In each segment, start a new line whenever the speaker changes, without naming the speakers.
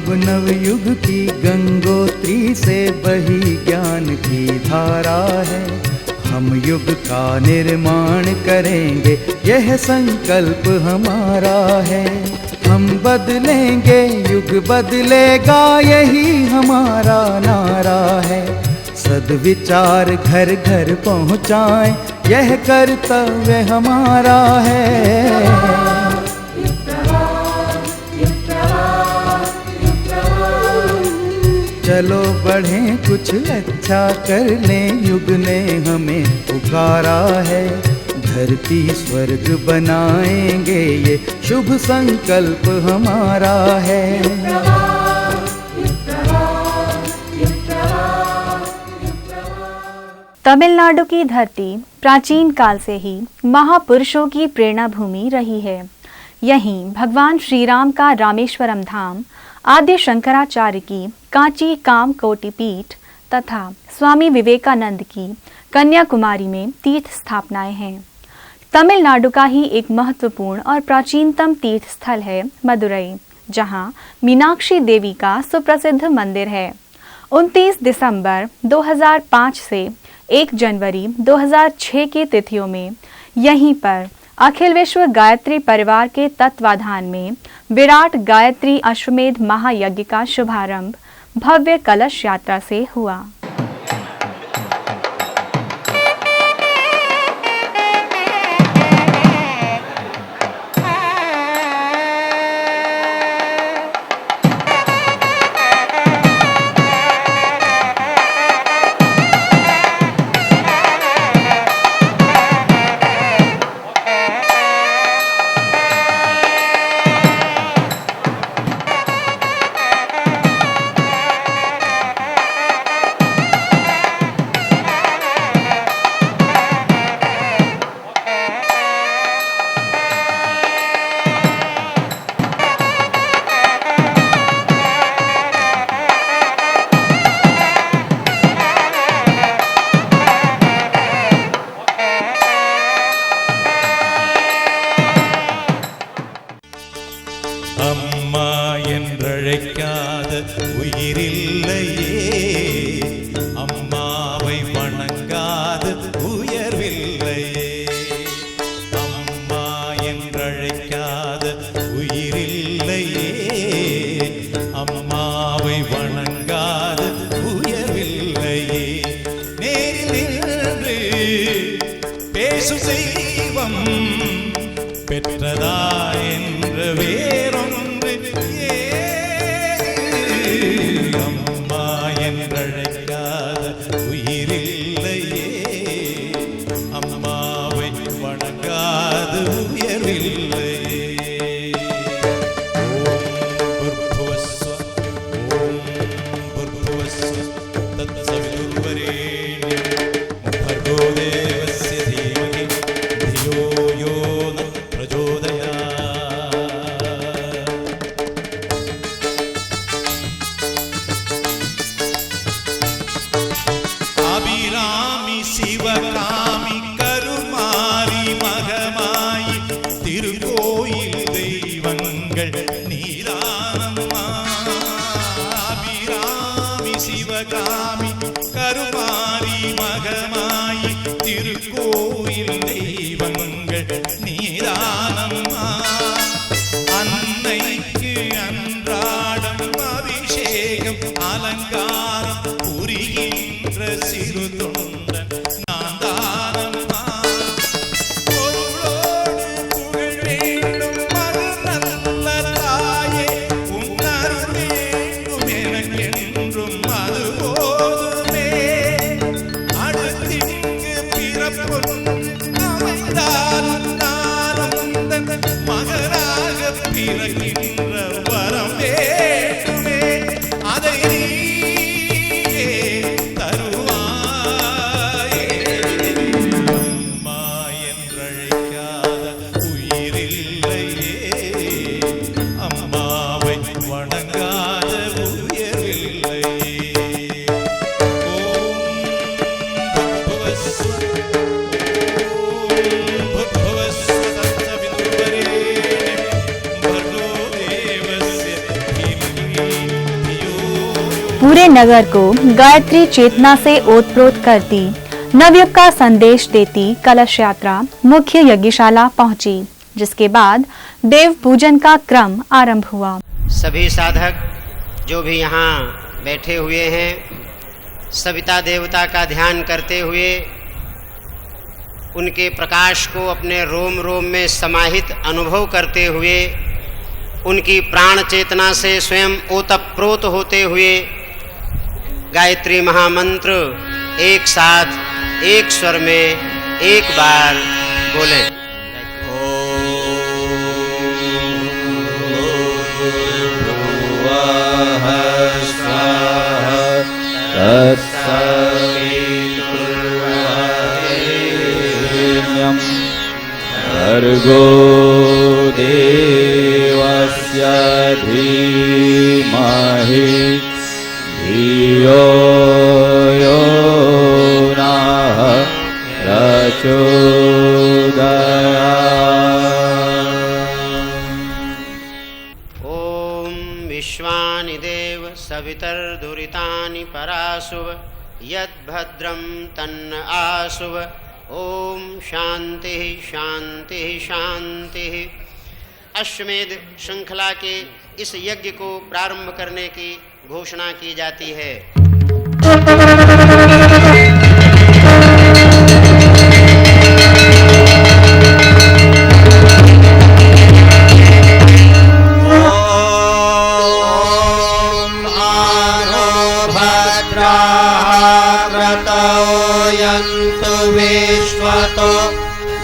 अब नवयुग की गंगोत्री से बही ज्ञान की धारा है। हम युग का निर्माण करेंगे, यह संकल्प हमारा है। हम बदलेंगे, युग बदलेगा, यही हमारा नारा है। सद्विचार घर घर पहुँचाएं, यह कर्तव्य हमारा है। चलो बढ़ें, कुछ अच्छा कर लें, युग ने हमें पुकारा है। धरती स्वर्ग बनाएंगे, ये शुभ संकल्प हमारा है।
तमिलनाडु की धरती प्राचीन काल से ही महापुरुषों की प्रेरणा भूमि रही है। यहीं भगवान श्री राम का रामेश्वरम धाम, आद्य शंकराचार्य की कांची काम कोटि पीठ तथा स्वामी विवेकानंद की कन्याकुमारी में तीर्थ स्थापनाएं हैं। तमिलनाडु का ही एक महत्वपूर्ण और प्राचीनतम तीर्थ स्थल है मदुरई, जहां मीनाक्षी देवी का सुप्रसिद्ध मंदिर है। 29 दिसंबर 2005 से 1 जनवरी 2006 की तिथियों में यहीं पर अखिल विश्व गायत्री परिवार के तत्वाधान में विराट गायत्री अश्वमेध महायज्ञ का शुभारंभ भव्य कलश यात्रा से हुआ।
பிறக்கின்ற வரம் வேண்டுமே, அதை நீ
पूरे नगर को गायत्री चेतना से ओतप्रोत करती नवयुग का संदेश देती कलश यात्रा मुख्य यज्ञशाला पहुंची, जिसके बाद देव पूजन का क्रम आरंभ हुआ।
सभी साधक जो भी यहाँ बैठे हुए हैं, सविता देवता का ध्यान करते हुए उनके प्रकाश को अपने रोम रोम में समाहित अनुभव करते हुए, उनकी प्राण चेतना से स्वयं ओतप्रोत होते हुए गायत्री महामंत्र एक साथ एक स्वर में एक बार बोलें।
भर्गो देवस्य धीमहि धियो यो नः प्रचोदयात्।
ओम विश्वानि देव सवितर्दुरितानि परासुव यद्भद्रं तन्न आसुव। ओम शांति शांति शांति। अश्वमेध श्रृंखला के इस यज्ञ को प्रारंभ करने की घोषणा की जाती है।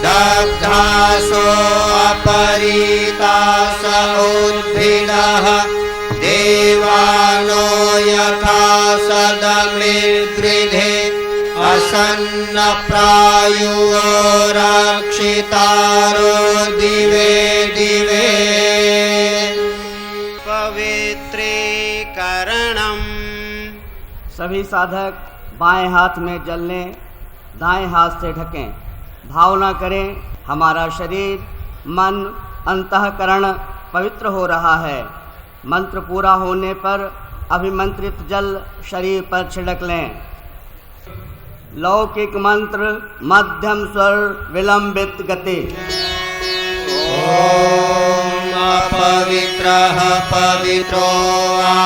दग्धासो अपरीतास उद्भिदः देवानो यथा सदमिर्गृधे असन्नप्रायुः रक्षितारो दिवे दिवे।
पवित्रीकरणम्।
सभी साधक बाएं हाथ में जल लें, दाएं हाथ से ढकें। भावना करें हमारा शरीर, मन, अंतःकरण पवित्र हो रहा है। मंत्र पूरा होने पर अभिमंत्रित जल शरीर पर छिड़क लें। लौकिक मंत्र मध्यम स्वर विलंबित गति।
ओम अपवित्रः पवित्रो वा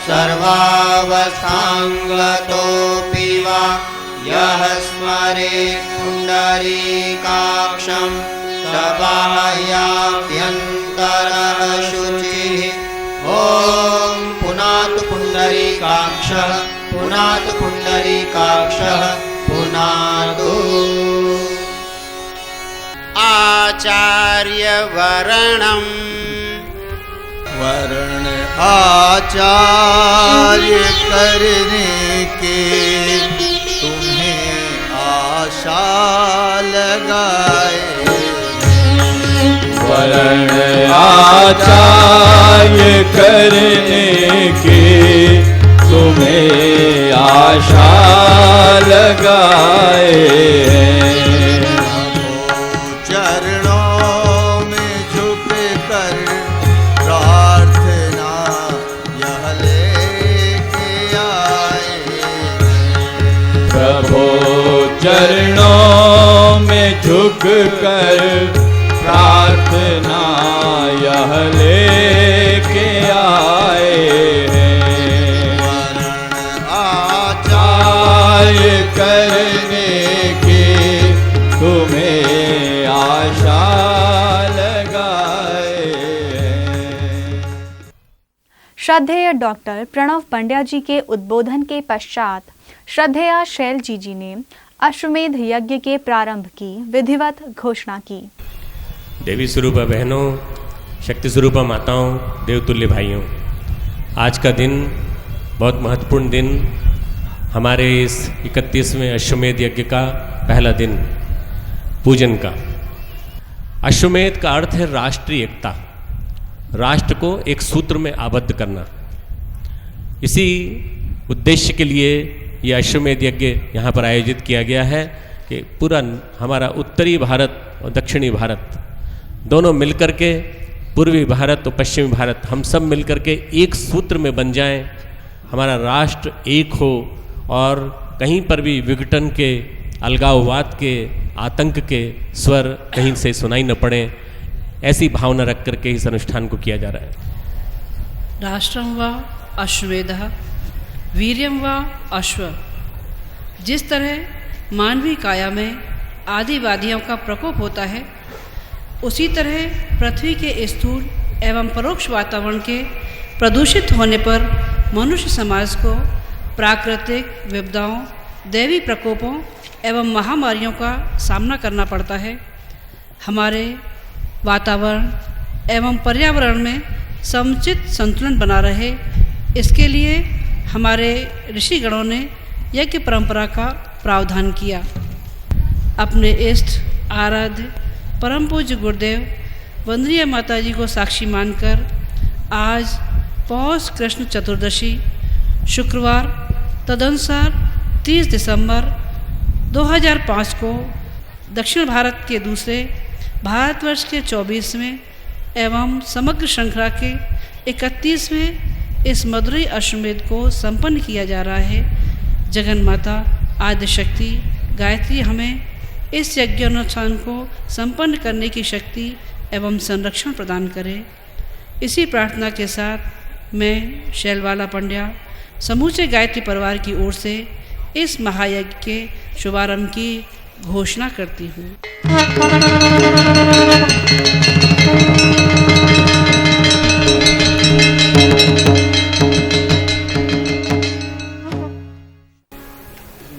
सर्वावस्थांगतोऽपि वा यः स्मरेत् पुण्डरीकाक्षं सबाह्याभ्यन्तरः शुचिः। ॐ पुनातु पुण्डरीकाक्षः पुनातु पुण्डरीकाक्षः पुनातु।
आचार्य वरणम्।
वर्ण आचार्य करने के तुम्हें आशा लगाए। वर्ण आचार्य करने की तुम्हें आशा लगाए। चरणों में झुक कर प्रार्थना यह लेके आए। प्रभु चरणों में झुक कर प्रार्थना यह लेके आए हैं। आचार्य करने की तुम्हें आशा लगाए हैं।
श्रद्धेय डॉक्टर प्रणव पंड्या जी के उद्बोधन के पश्चात श्रद्धेय शैल जी ने अश्वमेध यज्ञ के प्रारंभ की विधिवत घोषणा की।
देवी स्वरूपा बहनों, शक्ति स्वरूपा माताओं, देवतुल्य भाइयों, आज का दिन बहुत महत्वपूर्ण दिन, हमारे इस 31वें अश्वमेध यज्ञ का पहला दिन पूजन का। अश्वमेध का अर्थ है राष्ट्रीय एकता, राष्ट्र को एक सूत्र में आबद्ध करना। इसी उद्देश्य के लिए यह अश्वमेध यज्ञ यहाँ पर आयोजित किया गया है कि पूरा हमारा उत्तरी भारत और दक्षिणी भारत दोनों मिलकर के, पूर्वी भारत और पश्चिमी भारत, हम सब मिलकर के एक सूत्र में बन जाएं हमारा राष्ट्र एक हो और कहीं पर भी विघटन के, अलगाववाद के, आतंक के स्वर कहीं से सुनाई न पड़े, ऐसी भावना रख करके इस अनुष्ठान को किया जा रहा है।
राष्ट्रं वा अश्वमेधः वीर्यं वा अश्व। जिस तरह मानवीय काया में आदिवादियों का प्रकोप होता है, उसी तरह पृथ्वी के स्थूल एवं परोक्ष वातावरण के प्रदूषित होने पर मनुष्य समाज को प्राकृतिक विपदाओं, दैवी प्रकोपों एवं महामारियों का सामना करना पड़ता है। हमारे वातावरण एवं पर्यावरण में समुचित संतुलन बना रहे, इसके लिए हमारे ऋषिगणों ने यज्ञ परंपरा का प्रावधान किया। अपने इष्ट आराध्य परम पूज्य गुरुदेव वंदनीय माता जी को साक्षी मानकर आज पौष कृष्ण चतुर्दशी शुक्रवार तदनुसार 30 दिसंबर 2005 को दक्षिण भारत के दूसरे भारतवर्ष के 24वें एवं समग्र श्रृंखला के 31वें इस मधुरई अश्वमेध को संपन्न किया जा रहा है। जगन माता आद्य शक्ति गायत्री हमें इस यज्ञानुष्ठान को संपन्न करने की शक्ति एवं संरक्षण प्रदान करे। इसी प्रार्थना के साथ मैं शैलवाला पंड्या समूचे गायत्री परिवार की ओर से इस महायज्ञ के शुभारंभ की घोषणा करती हूँ।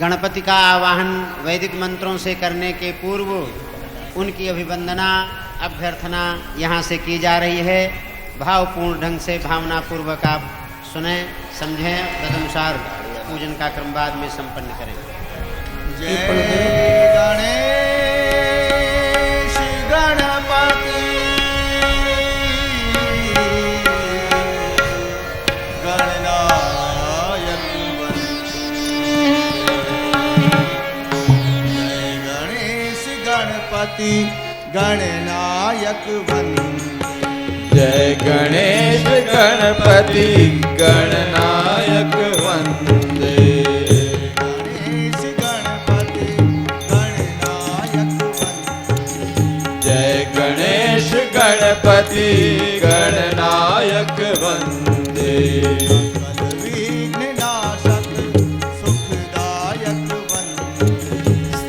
गणपति का आवाहन वैदिक मंत्रों से करने के पूर्व उनकी अभिवंदना अभ्यर्थना यहाँ से की जा रही है। भावपूर्ण ढंग से भावनापूर्वक आप सुने समझें, तदनुसार पूजन का क्रम बाद में संपन्न करें।
जय गणेश गणपति गणनायक जय गणेश गणपति गणनायक
जय गणेश गणपति गणनायक वंदे।
गणेश गणपति गणनायक
जय गणेश गणपति गणनायक वंदे।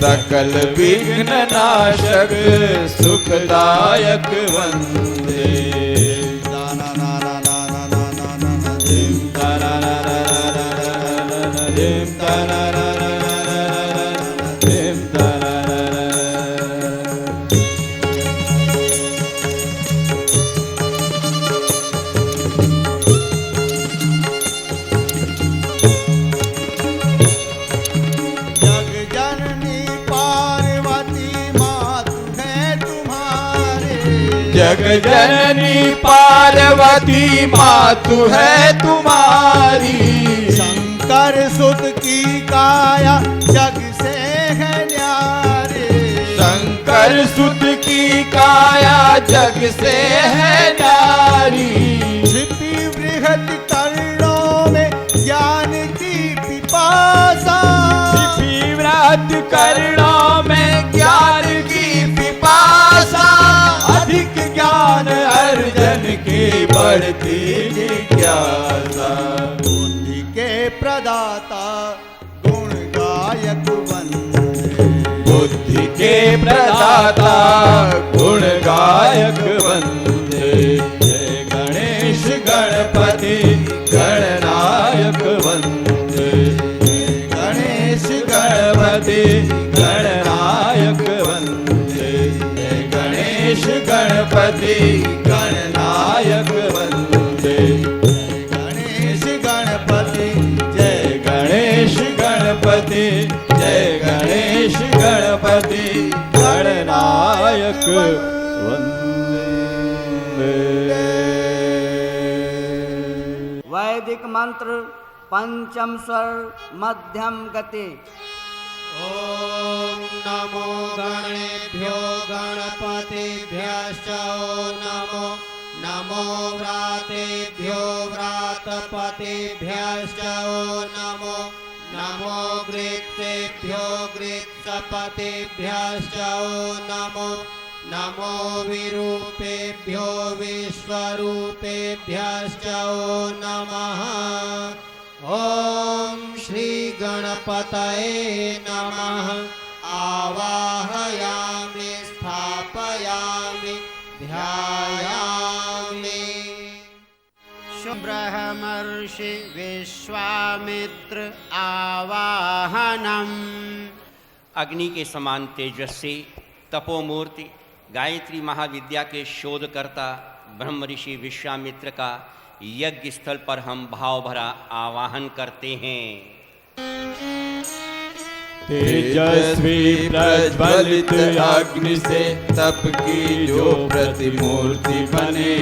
सकल विघ्न नाशक सुखदायक वंदे। जग जननी पार्वती मातु है तुम्हारी।
शंकर सुत की काया जग से है न्यारी।
शंकर सुत की काया जग से है न्यारी।
छिपी बृहत कर्णों में ज्ञान की पिपासा।
छिपी बृहत कर्णों में ज्ञान की पिपासा। अधिक ज्ञान अर्जन की बढ़ती जिज्ञासा।
बुद्धि के प्रदाता गुण गायक वंदे।
बुद्धि के प्रदाता गुण गायक वंदे। जय गणेश गणपति गणनायक वंदे। जय गणेश गणपति गणनायक वंदे। जय गणेश गणपति गणनायक वंदे। जय गणेश गणपति जय गणेश गणपति जय गणेश गणपति गणनायक वंदे।
वैदिक मंत्र पंचम स्वर मध्यम गति।
ओम नमो गणेभ्यो गणपतिभ्यश्च ओम नमो नमो व्रातेभ्यो व्रातपतिभ्यश्च नमो नमो गृत्सेभ्यो गृत्सपतिभ्यश्च नमो नमो विरूपेभ्यो विश्वरूपेभ्यश्च नमः। ॐ श्री गणपतये नमः। आवाहयामि स्थापयामि ध्यायामि।
ब्रह्मर्षि विश्वामित्र आवाहनम्।
अग्नि के समान तेजस्वी तपोमूर्ति गायत्री महाविद्या के शोधकर्ता ब्रह्म ऋषि विश्वामित्र का यज्ञ स्थल पर हम भाव भरा आवाहन करते हैं।
तेजस्वी प्रज्वलित अग्नि से तप की जो प्रतिमूर्ति बने,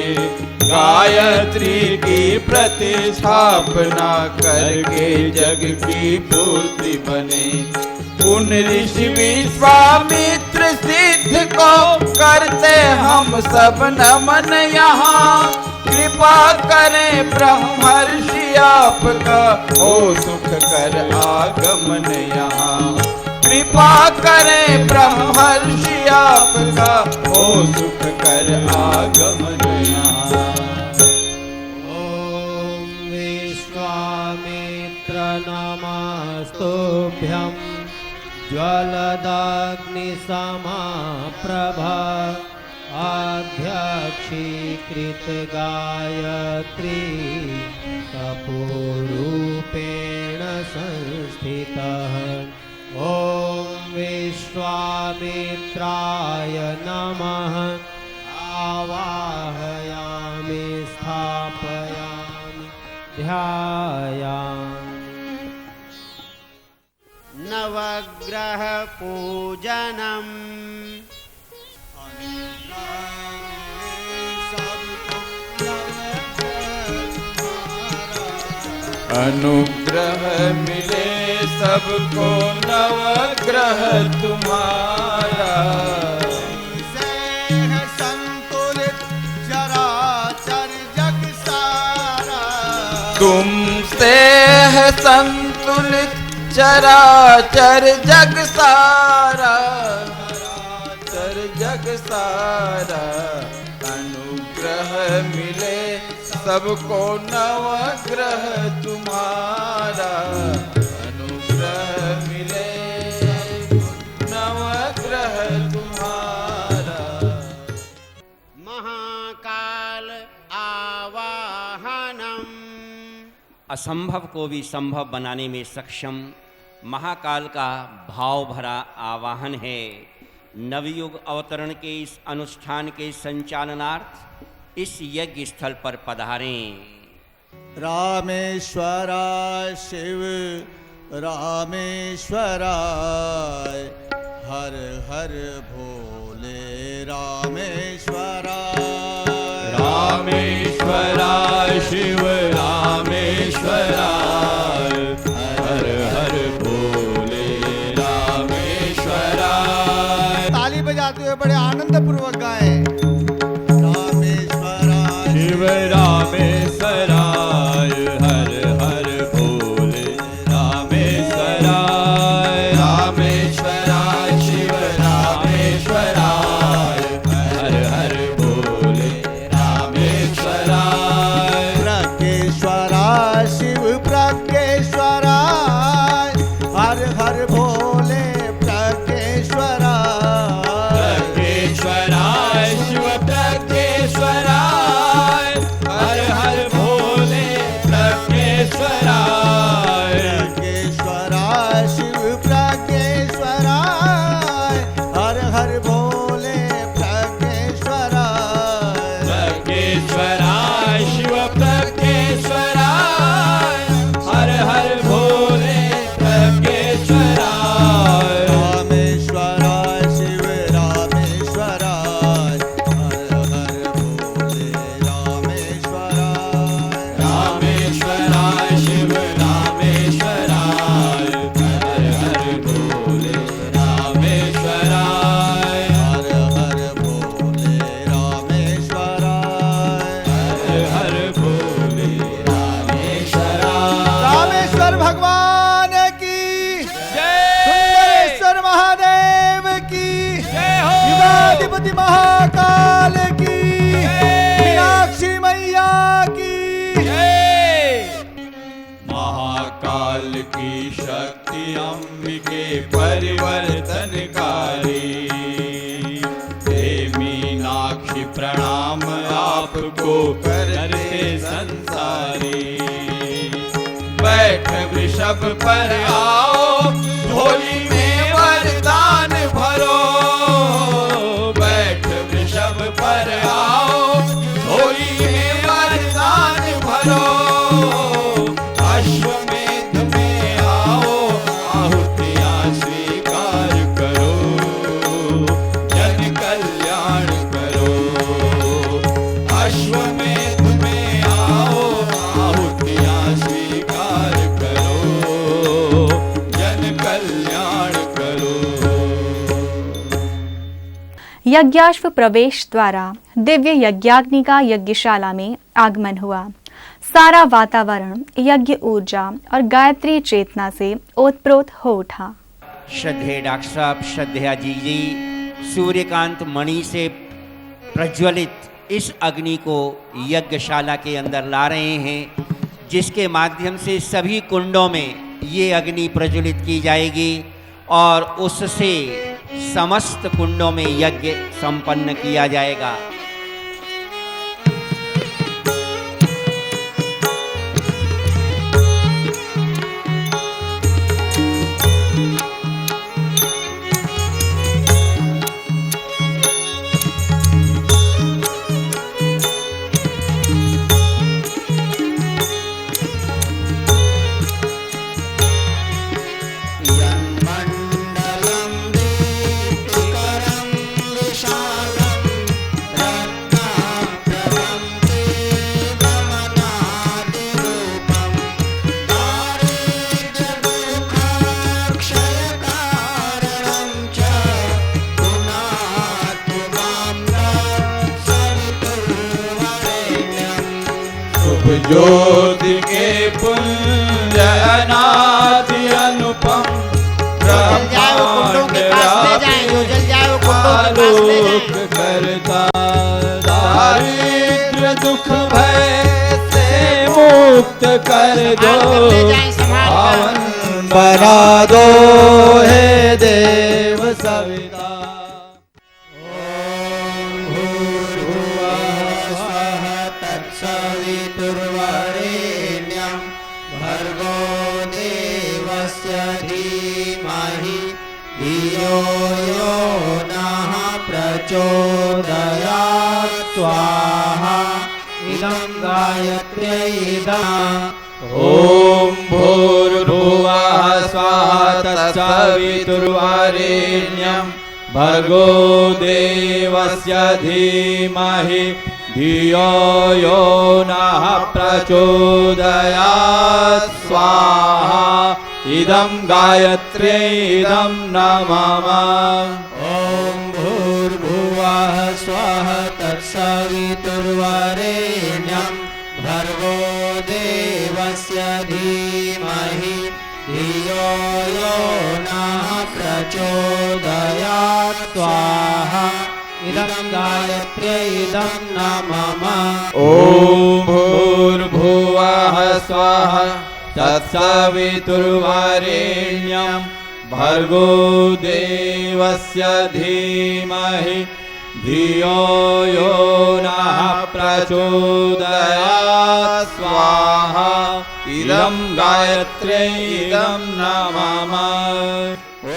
गायत्री की प्रतिस्थापना करके जग की पूर्ति बने। उन ऋषि विश्वामित्र सिद्ध को करते हम सब नमन यहाँ। कृपा करें ब्रह्मर्षि आपका, हो सुख कर आगमन यहाँ। कृपा करें ब्रह्मर्षि आपका, हो सुख कर आगमन यहाँ।
ॐ विश्वामित्र नमस्तुभ्यं ज्वलदाग्निसमाप्रभा आध्यक्षीकृत गायत्री तपोरूपेण संस्थितः। ॐ विश्वामित्राय नमः। आवाहयामि स्थापयामि ध्यायामि।
नवग्रह पूजनम्।
अनुग्रह मिले सबको नवग्रह तुम्हारा।
संतुलित चराचर जग सारा।
तुमसे है संतुलित चराचर जग सारा। चर जग सारा अनुग्रह मिले सबको नवग्रह तुम्हारा। अनुग्रह मिले नवग्रह तुम्हारा।
महाकाल आवाहनम्।
असंभव को भी संभव बनाने में सक्षम महाकाल का भाव भरा आवाहन है। नवयुग अवतरण के इस अनुष्ठान के संचालनार्थ इस यज्ञ स्थल पर पधारें।
रामेश्वराय शिव रामेश्वराय, हर हर भोले रामेश्वराय।
रामेश्वराय शिव रामेश्वराय, हर हर भोले रामेश्वराय।
ताली बजाते हुए बड़े आनंद पूर्वक गाएं।
शिव रामेश्वराय, हर हर भोले रामेश्वराय। रामेश्वराय शिव रामेश्वराय, हर हर भोले रामेश्वराय।
प्रकेश्वराय शिव प्रकेश्वराय, पार्वती महाकाल की, मीनाक्षी मैया की।
महाकाल की शक्ति अंबिके परिवर्तनकारी, हे मीनाक्षी प्रणाम आपको करते संसारी। बैठ वृषभ पर आओ, झोली में वरदान भरो। बैठ वृषभ पर आओ, झोली में वरदान भरो। अश्वमेध में आओ, आहुतियाँ स्वीकार करो। जन कल्याण करो। अश्वमेध में आओ, आहुतियाँ स्वीकार करो। जन कल्याण करो।
यज्ञाश्व प्रवेश द्वारा दिव्य यज्ञाग्नि का यज्ञशाला में आगमन हुआ। सारा वातावरण यज्ञ ऊर्जा और गायत्री चेतना से ओतप्रोत हो उठा।
श्रद्धेय डॉक्टर साहब, श्रद्धेय जी सूर्यकांत मणि से प्रज्वलित इस अग्नि को यज्ञशाला के अंदर ला रहे हैं, जिसके माध्यम से सभी कुंडों में ये अग्नि प्रज्वलित की जाएगी और उससे समस्त कुंडों में यज्ञ संपन्न किया जाएगा।
ज्योति के पुंज अनादि अनुपम, ब्रह्मांड आलोक करता। दारिद्र दुख भय से मुक्त कर दो, पावन बना दो हे देव सविता।
प्रचोदयात् स्वाहा इदं गायत्र्यै
ओम भूर्भुवः स्वः तत्सवितुर्वरेण्यं भर्गो देवस्य धीमहि धियो यो नः प्रचोदयात् स्वाहा इदं गायत्र्यै इदं नमः।
ॐ भूर्भुवः स्वः तत्सवितुर्वरेण्यं भर्गो देवस्य धीमहि धियो यो नः प्रचोदयात् स्वाहा इदं गायत्र्यै इदं नमः।
ॐ भूर्भुवः स्वः तत्सवितुर्वरेण्यं भर्गो देवस्य धीमहि धियो यो नः प्रचोदयात् स्वाहा इदं गायत्र्यै इदं नमः। ॐ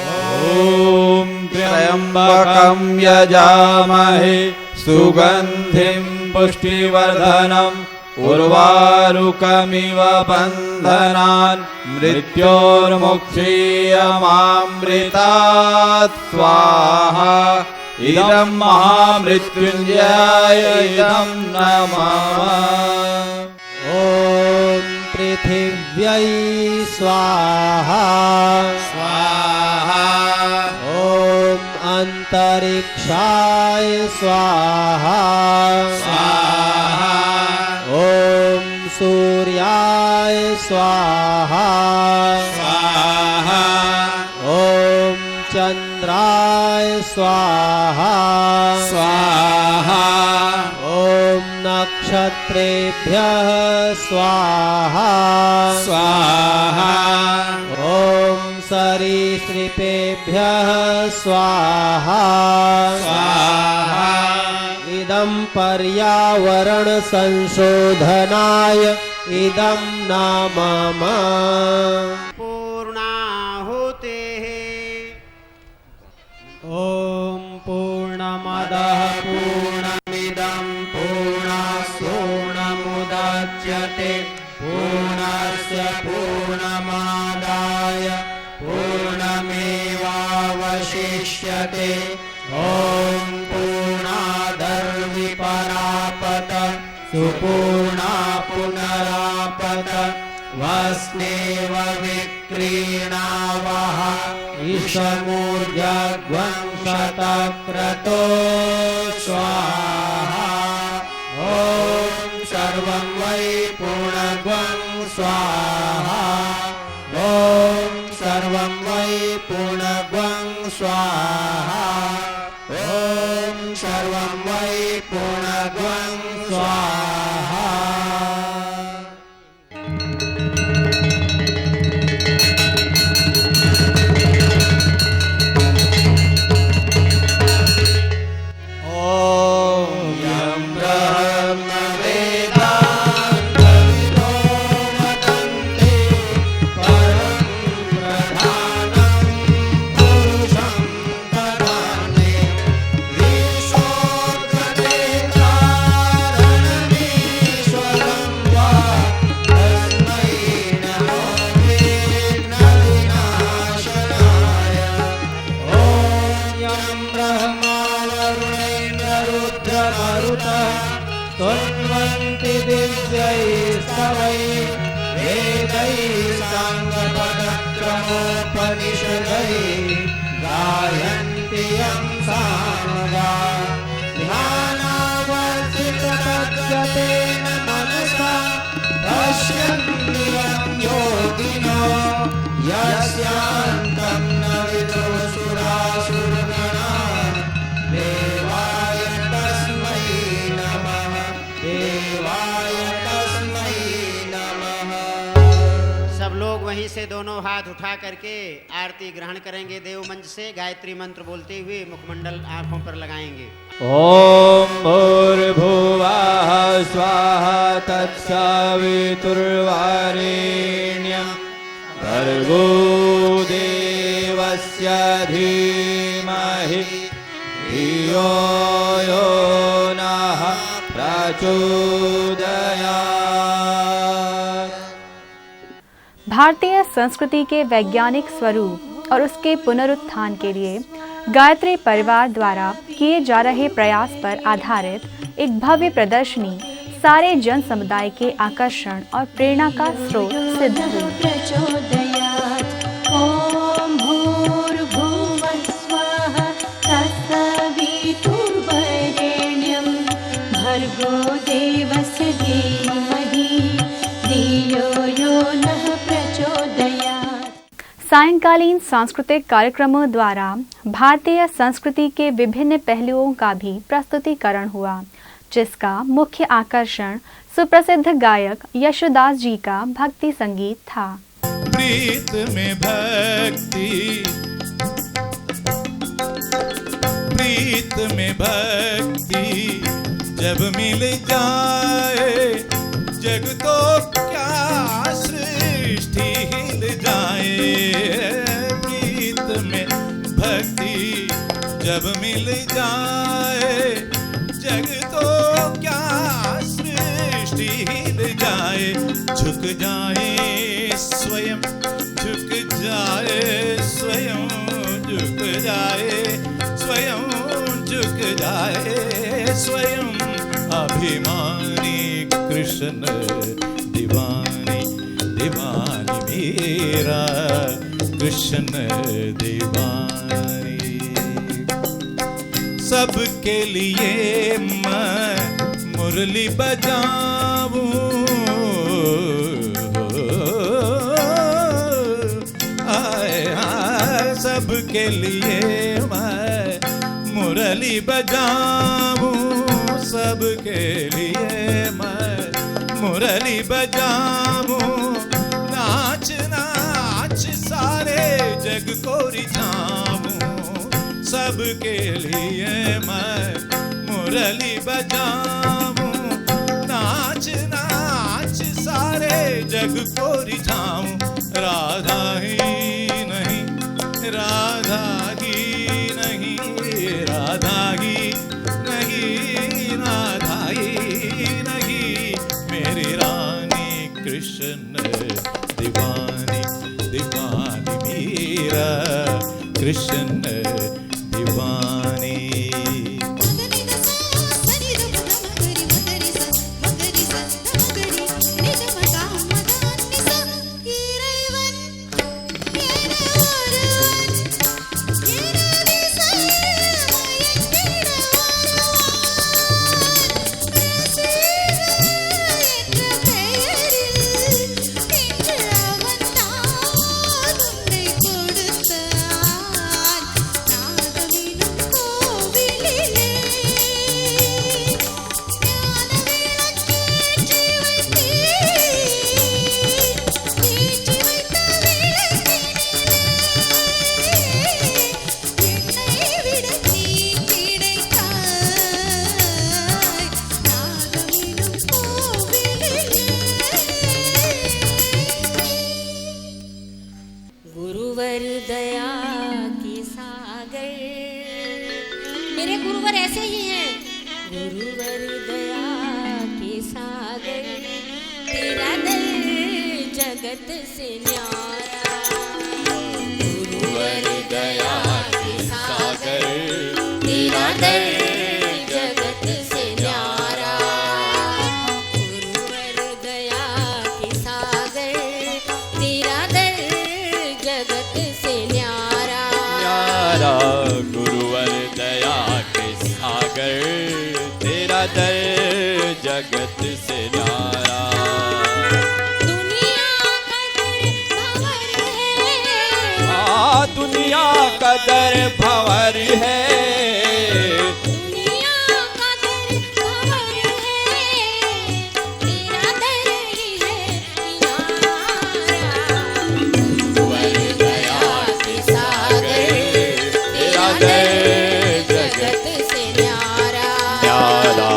त्र्यम्बकं यजामहे सुगन्धिं पुष्टिवर्धनम् उर्वारुकमिव बन्धनान् मृत्योर्मुक्षीयमामृतात् स्वाहा इदं महामृत्युञ्जयाय इदं नमः।
ॐ पृथिव्यै स्वाहा स्वाहा। ॐ अन्तरिक्षाय स्वाहा स्वाहा। ॐ सूर्याय स्वाहा स्वाहा। ॐ चन्द्र
नेत्राय स्वाहा
स्वाहा
ॐ नक्षत्रेभ्यः स्वाहा
स्वाहा
ॐ सरीसृपेभ्यः स्वाहा
स्वाहा
इदं पर्यावरण संशोधनाय इदं नाम मम
पूर्णाहुते
ॐ पूर्णमदः पूर्णमिदं पूर्णात् पूर्णमुदच्यते पूर्णस्य पूर्णमादाय पूर्णमेवावशिष्यते ॐ पूर्णादर्विपरापत सुपूर्णा पुनरापत वस्नेव विक्रीणावः ईशमूर्जग्वंशतक्रतो स्वाहा ॐ सर्वं वै पूर्णग्वं स्वाहा ॐ सर्वं वै पूर्णग्वं स्वाहा ॐ सर्वं वै पूर्णग्वं स्वाहा त्वन्वन्ति दिव्यैस्तवै वेदैः साङ्गपदक्रमोपनिषदै गायन्ति यं सामगा ध्यानावस्थिततद्गतेन मनसा पश्यन्ति यं योगिनो यस्यान्तं न विदुषुरासुरगणा देवाय तस्मै नमः देवाय तस्मै नमः।
सब लोग वहीं से दोनों हाथ उठा करके आरती ग्रहण करेंगे। देव मंच से गायत्री मंत्र बोलते हुए मुखमंडल आंखों पर लगाएंगे।
ॐ भूर्भुवः स्वाहा तत्सवितुर्वरेण्यं भर्गो देवस्य धीमहि धियो यो नः प्रचोदयात्।
भारतीय संस्कृति के वैज्ञानिक स्वरूप और उसके पुनरुत्थान के लिए गायत्री परिवार द्वारा किए जा रहे प्रयास पर आधारित एक भव्य प्रदर्शनी सारे जन समुदाय के आकर्षण और प्रेरणा का स्रोत सिद्ध हुई।
ॐ भूर्भुवः स्वः तत्सवितुर्वरेण्यं भर्गो देवस्य धीमहि धियो यो नः प्रचोदयात्।
सायंकालीन सांस्कृतिक कार्यक्रमों द्वारा भारतीय संस्कृति के विभिन्न पहलुओं का भी प्रस्तुतिकरण हुआ, जिसका मुख्य आकर्षण सुप्रसिद्ध गायक यशोदास जी का भक्ति संगीत था।
प्रीत में भक्ति, प्रीत में भक्ति जब मिल जाए जग तो क्या सृष्टि हिल जाए। प्रीत में भक्ति जब मिल जाए जग तो क्या सृष्टि हिल जाए। झुक जाए स्वयं, झुक जाए स्वयं, झुक जाए स्वयं, झुक जाए स्वयं। अभिमानी कृष्ण दीवानी, दीवानी मेरा कृष्ण दीवानी। सबके लिए मैं मुरली बजाऊं, आए सबके लिए मुरली बजाऊं सबके लिए मैं मुरली बजाऊं नाच नाच सारे जग को रिझाऊं सबके लिए मैं मुरली बजाऊं नाच नाच सारे जग को रिझाऊं राधा ही नहीं राधा ही नहीं राधा ही नहीं राधा ही नहीं मेरी रानी कृष्ण दीवानी दीवानी मीरा कृष्ण दीवानी
गुरुवर दया के सागर मेरे गुरुवर ऐसे ही हैं गुरुवर दया के सागर तेरा दर जगत से न्यारा गुरुवर दया के सागर तेरा दर जगत से न्यारा गुरुवर दया के सागर तेरा दर जगत से न्यारा
न्यारा गुरुवर दया के सागर तेरा दर जगत से न्यारा दुनिया का दर भंवर है
दुनिया का दर भंवर है तेरा दर ही है किनारा गुरुवर दया के सागर तेरा दर जगत से न्यारा
न्यारा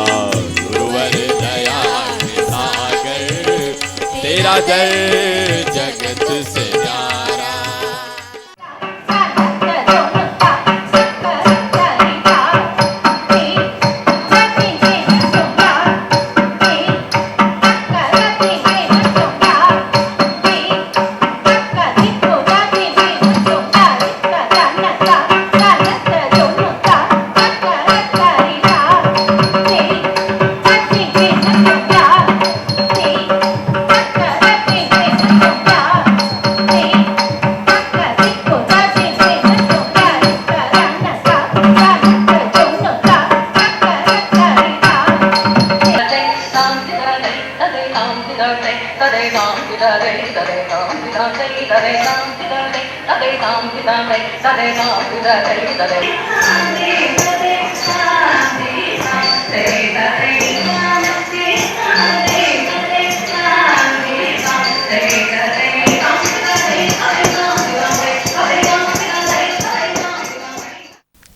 गुरुवर दया के सागर तेरा दर जगत से न्यारा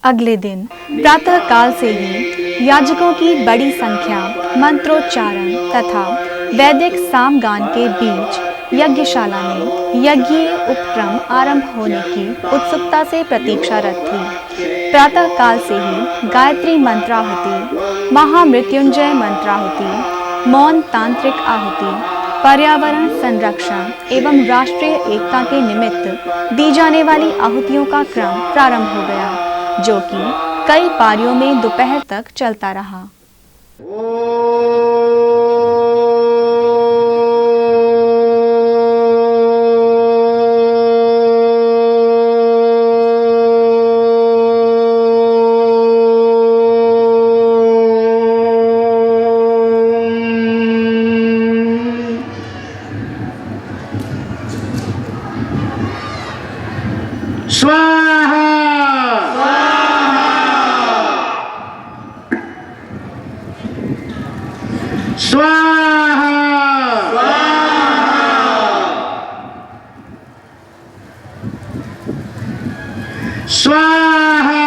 अगले दिन प्रातः काल से ही याजकों की बड़ी संख्या मंत्रोच्चारण तथा वैदिक सामगान के बीच यज्ञशाला में यज्ञीय उपक्रम आरंभ होने की उत्सुकता से प्रतीक्षारत थी। प्रातः काल से ही गायत्री मंत्राहुति, महामृत्युंजय मंत्राहुति, मौन तांत्रिक आहुति, पर्यावरण संरक्षण एवं राष्ट्रीय एकता के निमित्त दी जाने वाली आहुतियों का क्रम प्रारंभ हो गया, जो कि कई पारियों में दोपहर तक चलता रहा।
स्वाहा स्वाहा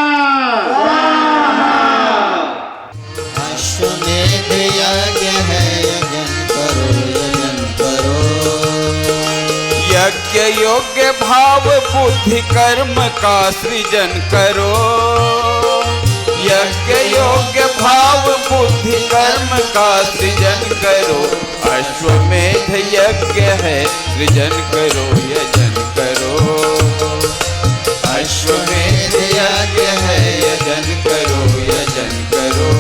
अश्वमेध यज्ञ है यजन करो
यज्ञ योग्य भाव बुद्धि कर्म का सृजन करो यज्ञ योग्य भाव बुद्धि कर्म का सृजन करो अश्वमेध यज्ञ है सृजन करो यजन करो अश्वमेध यज्ञ है यजन करो यजन करो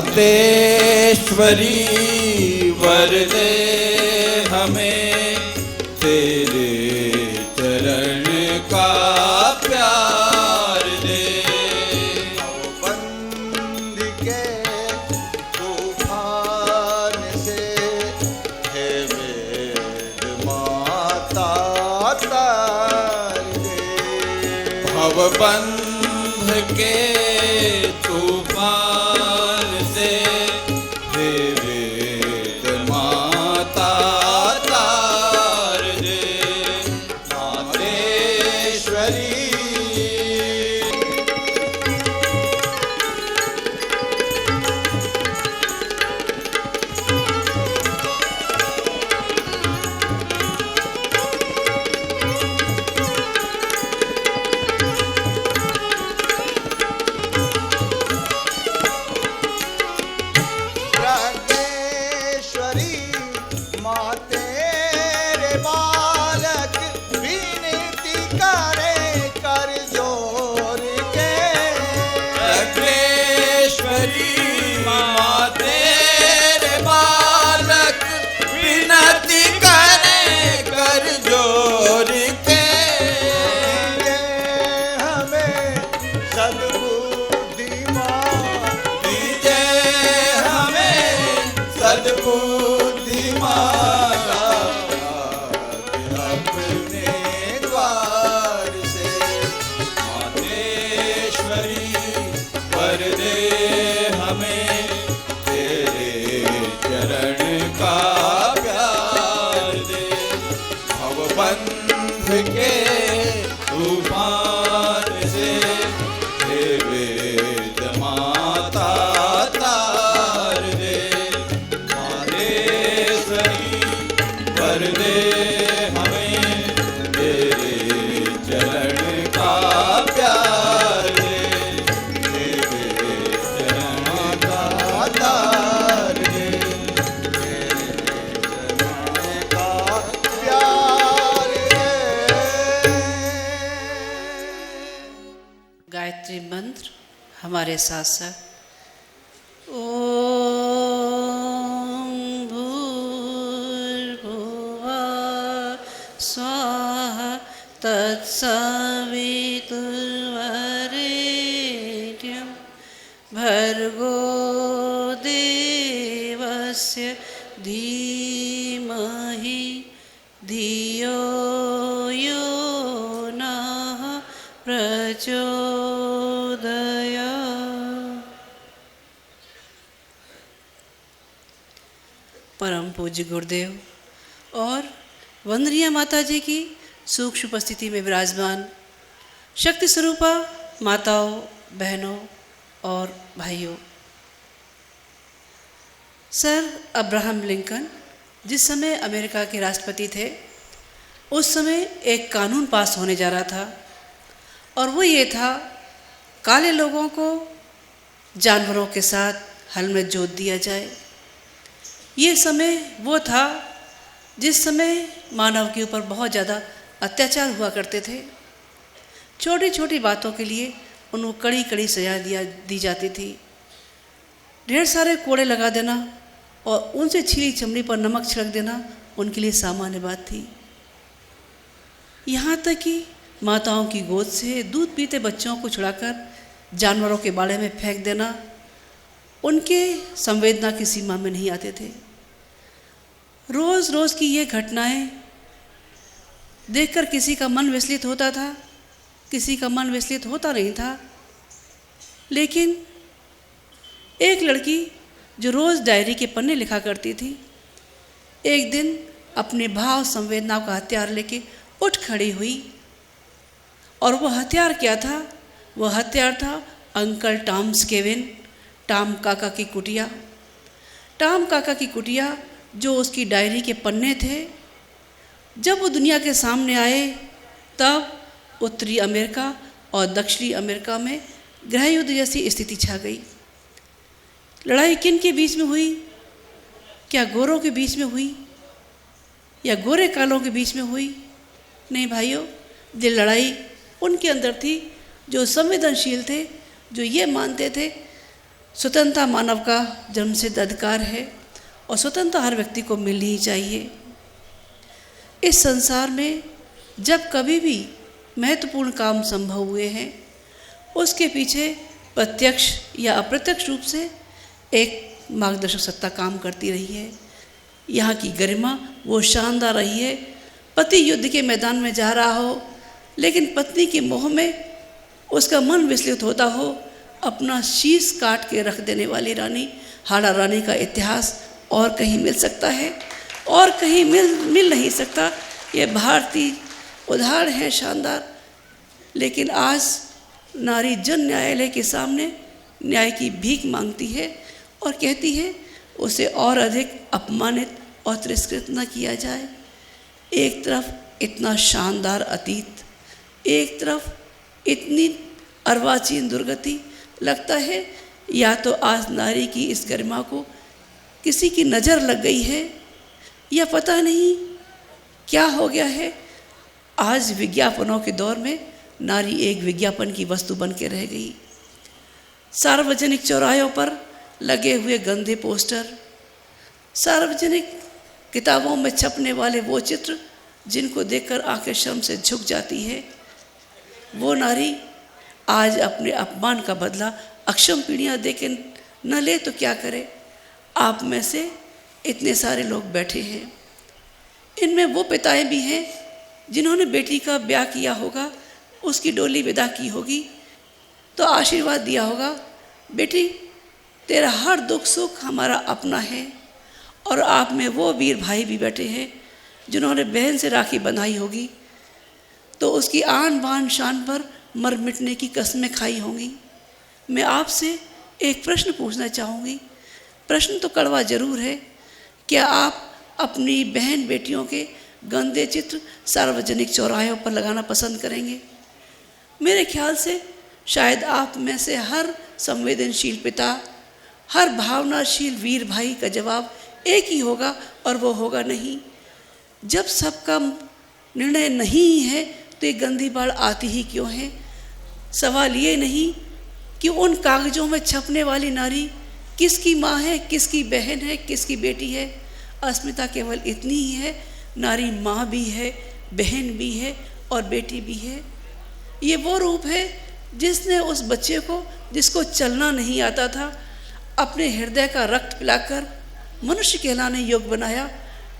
मातेश्वरी वर दे हमें तेरे चरण का प्यार दे
बंद के तूफान से हे वेद माता तार दे
भवबंध के तूफान से हे वेद माता तार दे मातेश्वरी
गायत्री मंत्र हमारे साथ साथ ओम भूर्भुवः स्वाहा तत्सवितुर्वरेण्यं भर्गो देवस्य धीमहि धियो यो नः प्रचोदयात्। परम पूज्य गुरुदेव और वंदनीय माता जी की सूक्ष्म उपस्थिति में विराजमान शक्ति स्वरूपा माताओं, बहनों और भाइयों, सर अब्राहम लिंकन जिस समय अमेरिका के राष्ट्रपति थे उस समय एक कानून पास होने जा रहा था और वो ये था, काले लोगों को जानवरों के साथ हल में जोत दिया जाए। ये समय वो था जिस समय मानव के ऊपर बहुत ज़्यादा अत्याचार हुआ करते थे। छोटी छोटी बातों के लिए उनको कड़ी कड़ी सजा दी जाती थी। ढेर सारे कोड़े लगा देना और उनसे छिली चमड़ी पर नमक छिड़क देना उनके लिए सामान्य बात थी। यहाँ तक कि माताओं की गोद से दूध पीते बच्चों को छुड़ाकर जानवरों के बाड़े में फेंक देना उनके संवेदना की सीमा में नहीं आते थे। रोज़ रोज़ की ये घटनाएं देखकर किसी का मन विचलित होता था, किसी का मन विचलित होता नहीं था। लेकिन एक लड़की जो रोज़ डायरी के पन्ने लिखा करती थी, एक दिन अपने भाव संवेदनाओं का हथियार लेके उठ खड़ी हुई। और वह हथियार क्या था? वह हथियार था अंकल टॉम्स केविन, टॉम काका की कुटिया। टॉम काका की कुटिया जो उसकी डायरी के पन्ने थे। जब वो दुनिया के सामने आए तब उत्तरी अमेरिका और दक्षिणी अमेरिका में गृह युद्ध जैसी स्थिति छा गई। लड़ाई किन के बीच में हुई? क्या गोरों के बीच में हुई या गोरे कालों के बीच में हुई? नहीं भाइयों, ये लड़ाई उनके अंदर थी जो संवेदनशील थे, जो ये मानते थे स्वतंत्रता मानव का जन्मसिद्ध अधिकार है और स्वतंत्रता हर व्यक्ति को मिलनी ही चाहिए। इस संसार में जब कभी भी महत्वपूर्ण काम संभव हुए हैं, उसके पीछे प्रत्यक्ष या अप्रत्यक्ष रूप से एक मार्गदर्शक सत्ता काम करती रही है। यहाँ की गरिमा वो शानदार रही है। पति युद्ध के मैदान में जा रहा हो, लेकिन पत्नी के मोह में उसका मन विचलित होता हो, अपना शीश काट के रख देने वाली रानी हाड़ा रानी का इतिहास और कहीं मिल सकता है? और कहीं मिल नहीं सकता। ये भारतीय उदाहरण है शानदार। लेकिन आज नारी जन न्यायालय के सामने न्याय की भीख मांगती है और कहती है उसे और अधिक अपमानित और तिरस्कृत न किया जाए। एक तरफ इतना शानदार अतीत, एक तरफ इतनी अर्वाचीन दुर्गति। लगता है या तो आज नारी की इस गरिमा को किसी की नज़र लग गई है या पता नहीं क्या हो गया है। आज विज्ञापनों के दौर में नारी एक विज्ञापन की वस्तु बन के रह गई। सार्वजनिक चौराहों पर लगे हुए गंदे पोस्टर, सार्वजनिक किताबों में छपने वाले वो चित्र जिनको देखकर आंखें शर्म से झुक जाती है, वो नारी आज अपने अपमान का बदला अक्षम पीढ़ियाँ देके न ले तो क्या करे। आप में से इतने सारे लोग बैठे हैं, इनमें वो पिताएं भी हैं जिन्होंने बेटी का ब्याह किया होगा, उसकी डोली विदा की होगी तो आशीर्वाद दिया होगा, बेटी तेरा हर दुख सुख हमारा अपना है। और आप में वो वीर भाई भी बैठे हैं जिन्होंने बहन से राखी बंधाई होगी तो उसकी आन बान शान पर मर मिटने की कस्में खाई होंगी। मैं आपसे एक प्रश्न पूछना चाहूँगी। प्रश्न तो कड़वा जरूर है। क्या आप अपनी बहन बेटियों के गंदे चित्र सार्वजनिक चौराहों पर लगाना पसंद करेंगे? मेरे ख्याल से शायद आप में से हर संवेदनशील पिता, हर भावनाशील वीर भाई का जवाब एक ही होगा और वो होगा नहीं। जब सबका निर्णय नहीं है तो ये गंदी बाढ़ आती ही क्यों है? सवाल ये नहीं कि उन कागज़ों में छपने वाली नारी किसकी माँ है, किसकी बहन है, किसकी बेटी है। अस्मिता केवल इतनी ही है, नारी माँ भी है, बहन भी है और बेटी भी है। ये वो रूप है जिसने उस बच्चे को, जिसको चलना नहीं आता था, अपने हृदय का रक्त पिलाकर मनुष्य कहलाने योग्य बनाया।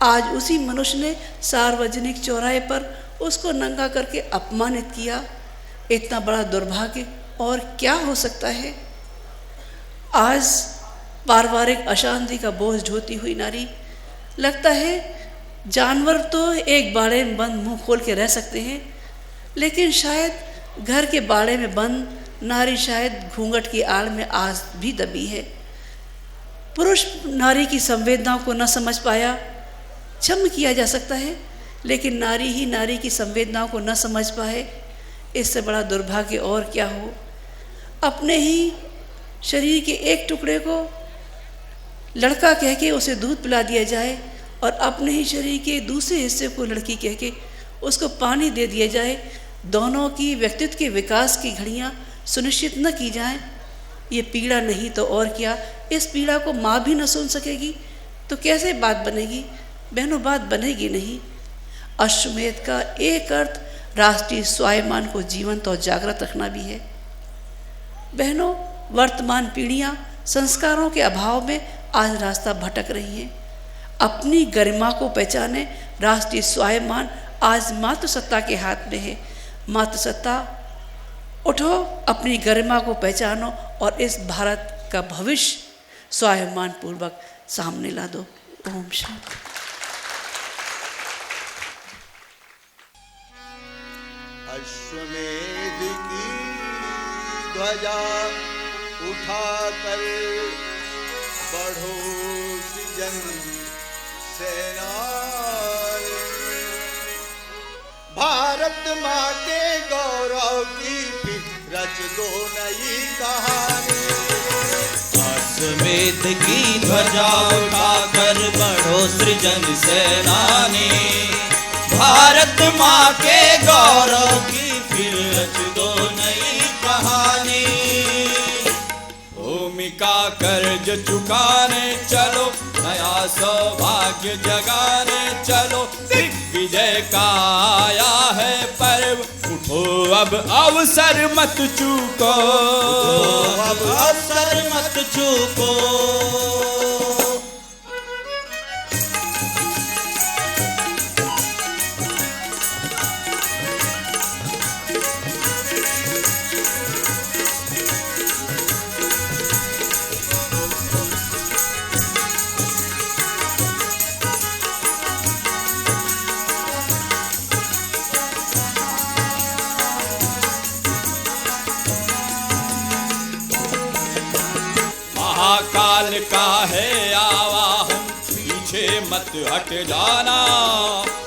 आज उसी मनुष्य ने सार्वजनिक चौराहे पर उसको नंगा करके अपमानित किया। इतना बड़ा दुर्भाग्य और क्या हो सकता है? आज पारिवारिक अशांति का बोझ ढोती हुई नारी, लगता है जानवर तो एक बाड़े में बंद मुंह खोल के रह सकते हैं, लेकिन शायद घर के बाड़े में बंद नारी शायद घूंघट की आड़ में आज भी दबी है। पुरुष नारी की संवेदनाओं को न समझ पाया, क्षम किया जा सकता है, लेकिन नारी ही नारी की संवेदनाओं को न समझ पाए, इससे बड़ा दुर्भाग्य और क्या हो। अपने ही शरीर के एक टुकड़े को लड़का कह के उसे दूध पिला दिया जाए और अपने ही शरीर के दूसरे हिस्से को लड़की कह के उसको पानी दे दिया जाए। दोनों की व्यक्तित्व के विकास की घड़ियाँ सुनिश्चित न की जाए, ये पीड़ा नहीं तो और क्या, इस पीड़ा को माँ भी न सुन सकेगी तो कैसे बात बनेगी? बहनों, बात बनेगी नहीं। अश्वमेध का एक अर्थ राष्ट्रीय स्वाभिमान को जीवंत और जागृत रखना भी है। बहनों, वर्तमान पीढ़ियाँ संस्कारों के अभाव में आज रास्ता भटक रही हैं। अपनी गरिमा को पहचाने, राष्ट्रीय स्वाभिमान आज मातृसत्ता के हाथ में है। मातृसत्ता, उठो, अपनी गरिमा को पहचानो और इस भारत का भविष्य स्वाभिमान पूर्वक सामने ला दो। ओम शांति।
अश्वमेध की ध्वजा उठाकर बढ़ो सृजन सेनानी, भारत माँ के गौरव की फिर रच दो नई कहानी।
अश्वमेध की ध्वजा उठाकर बढ़ो सृजन सेनानी, भारत माँ के गौरव की फिर रच दो नई कहानी।
भूमि का कर्ज चुकाने चलो, नया सौभाग्य जगाने चलो, दिग्विजय का आया है पर्व, उठो अब अवसर मत चूको,
अब अवसर मत चूको।
महाकाल का है आवाहन, पीछे मत हट जाना,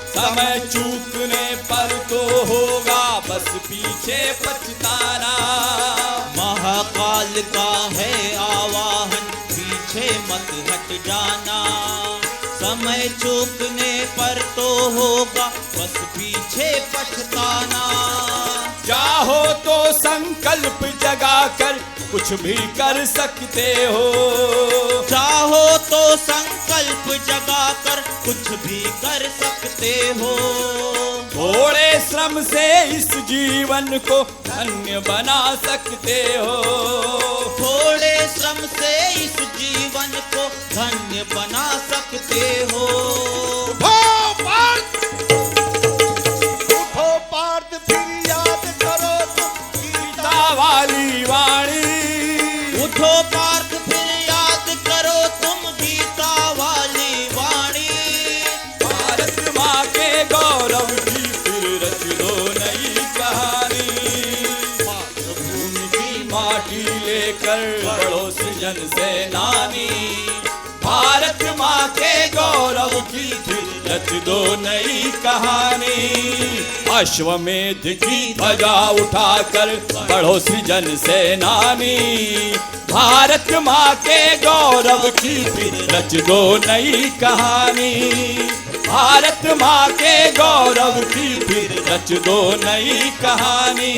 समय चूकने पर तो होगा बस पीछे पछताना।
महाकाल का है आवाहन, पीछे मत हट जाना, समय चूकने पर तो होगा बस पीछे पछताना।
चाहो तो संकल्प जगाकर कुछ भी कर सकते हो,
चाहो तो संकल्प जगाकर कुछ भी कर सकते हो।
थोड़े श्रम से इस जीवन को धन्य बना सकते हो,
थोड़े श्रम से इस जीवन को धन्य बना सकते हो।
उठो पार्थ, फिर याद करो तुम
गीता वाली वाणी,
उठो पार्थ, फिर याद करो तुम गीता वाली वाणी।
भारत माँ के गौरव की फिर रच दो नई कहानी, मातृभूमि की माटी लेकर बढ़ो सृजन सेनानी, भारत माँ के गौरव की फिर रच दो नई कहानी। अश्वमेध की ध्वजा उठाकर बढ़ो सृजन सेनानी, भारत माँ के गौरव की फिर रच दो नई कहानी, भारत माँ के गौरव की फिर रच दो नई कहानी।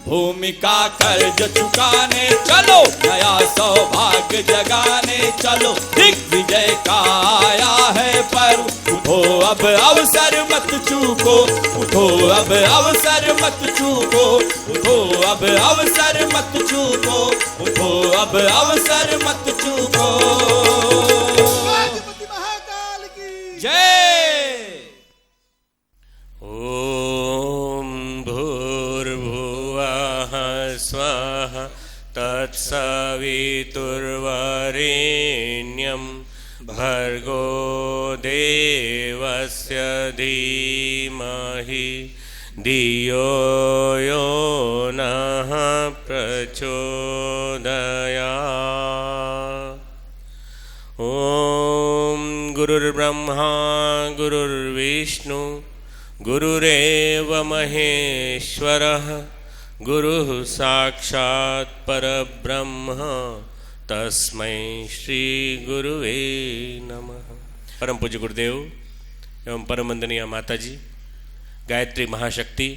भूमि का कर्ज चुकाने चलो, नया सौभाग्य जगाने चलो, दिग्विजय का आया है पर्व, उठो अब अवसर मत चूको, उठो अब अवसर मत चूको, उठो अब अवसर मत चूको, उठो अब अवसर मत चूको। जय।
ओम भूर्भुवः स्वः तत्सवितुर्वरेण्यं भर्गो देवस्य धीमहि धियो यो नः प्रचोदयात्। ओम गुरुर्ब्रह्मा गुरुर्विष्णु गुरुरेव महेश्वरः, गुरुः साक्षात् परब्रह्म, तस्मै श्री गुरुवे नमः। परम पूज्य गुरुदेव एवं परम वंदनीय माताजी, गायत्री महाशक्ति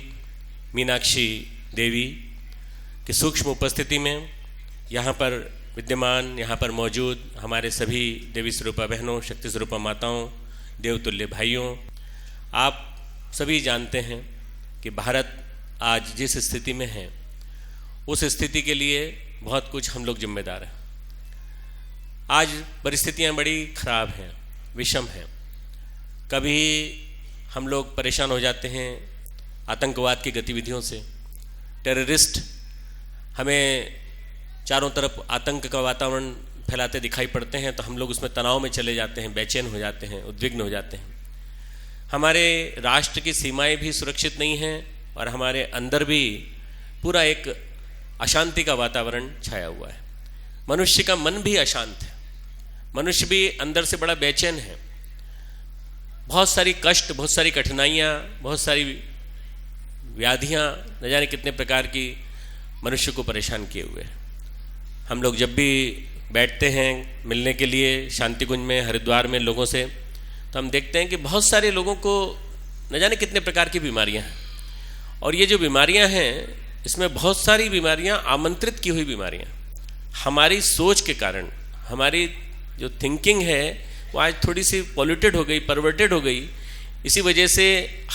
मीनाक्षी देवी कि सूक्ष्म उपस्थिति में यहाँ पर विद्यमान, यहाँ पर मौजूद हमारे सभी देवी स्वरूपा बहनों, शक्ति स्वरूपा माताओं, देवतुल्य भाइयों, आप सभी जानते हैं कि भारत आज जिस स्थिति में है उस स्थिति के लिए बहुत कुछ हम लोग जिम्मेदार हैं। आज परिस्थितियाँ बड़ी खराब हैं, विषम हैं। कभी हम लोग परेशान हो जाते हैं आतंकवाद की गतिविधियों से, टेररिस्ट हमें चारों तरफ आतंक का वातावरण फैलाते दिखाई पड़ते हैं तो हम लोग उसमें तनाव में चले जाते हैं, बेचैन हो जाते हैं, उद्विग्न हो जाते हैं। हमारे राष्ट्र की सीमाएं भी सुरक्षित नहीं हैं और हमारे अंदर भी पूरा एक अशांति का वातावरण छाया हुआ है। मनुष्य का मन भी अशांत है, मनुष्य भी अंदर से बड़ा बेचैन है। बहुत सारी कष्ट, बहुत सारी कठिनाइयाँ, बहुत सारी व्याधियाँ, न जाने कितने प्रकार की मनुष्य को परेशान किए हुए हैं। हम लोग जब भी बैठते हैं मिलने के लिए शांति कुंज में, हरिद्वार में लोगों से, तो हम देखते हैं कि बहुत सारे लोगों को न जाने कितने प्रकार की बीमारियां हैं। और ये जो बीमारियां हैं, इसमें बहुत सारी बीमारियां आमंत्रित की हुई बीमारियां, हमारी सोच के कारण, हमारी जो थिंकिंग है वो आज थोड़ी सी पॉल्यूटेड हो गई, परवर्टेड हो गई। इसी वजह से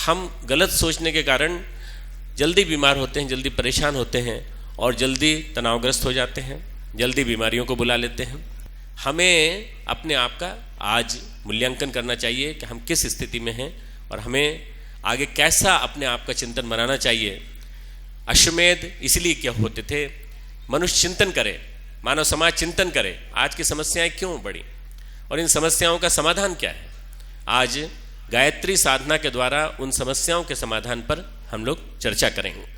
हम गलत सोचने के कारण जल्दी बीमार होते हैं, जल्दी परेशान होते हैं और जल्दी तनावग्रस्त हो जाते हैं, जल्दी बीमारियों को बुला लेते हैं। हमें अपने आप का आज मूल्यांकन करना चाहिए कि हम किस स्थिति में हैं और हमें आगे कैसा अपने आप का चिंतन बनाना चाहिए। अश्वमेध इसलिए क्या होते थे, मनुष्य चिंतन करे, मानव समाज चिंतन करे, आज की समस्याएं क्यों बढ़ी और इन समस्याओं का समाधान क्या है। आज गायत्री साधना के द्वारा उन समस्याओं के समाधान पर हम लोग चर्चा करेंगे।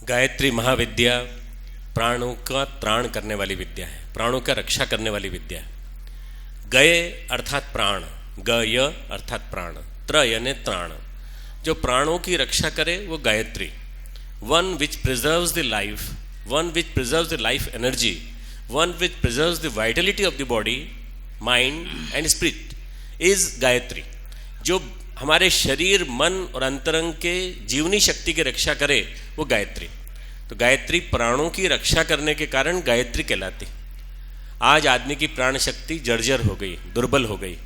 गायत्री महाविद्या प्राणों का त्राण करने वाली विद्या है, प्राणों का रक्षा करने वाली विद्या है। गय अर्थात प्राण, गय अर्थात प्राण, त्र यानी त्राण। जो प्राणों की रक्षा करे वो Gayatri. One which preserves the life, one which preserves the life energy, one which preserves the Vitality of the body, mind and spirit is Gayatri. जो हमारे शरीर, मन और अंतरंग के जीवनी शक्ति की रक्षा करे वो गायत्री। तो गायत्री प्राणों की रक्षा करने के कारण गायत्री कहलाती। आज आदमी की प्राण शक्ति जर्जर हो गई, दुर्बल हो गई,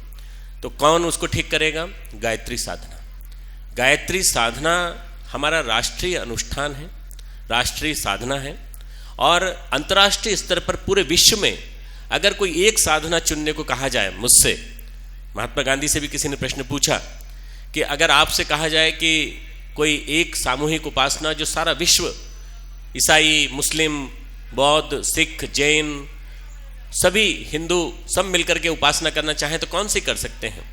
तो कौन उसको ठीक करेगा? गायत्री साधना। गायत्री साधना हमारा राष्ट्रीय अनुष्ठान है, राष्ट्रीय साधना है। और अंतर्राष्ट्रीय स्तर पर पूरे विश्व में अगर कोई एक साधना चुनने को कहा जाए मुझसे, महात्मा गांधी से भी किसी ने प्रश्न पूछा कि अगर आपसे कहा जाए कि कोई एक सामूहिक उपासना जो सारा विश्व, ईसाई, मुस्लिम, बौद्ध, सिख, जैन, सभी हिंदू सब मिलकर के उपासना करना चाहें तो कौन सी कर सकते हैं?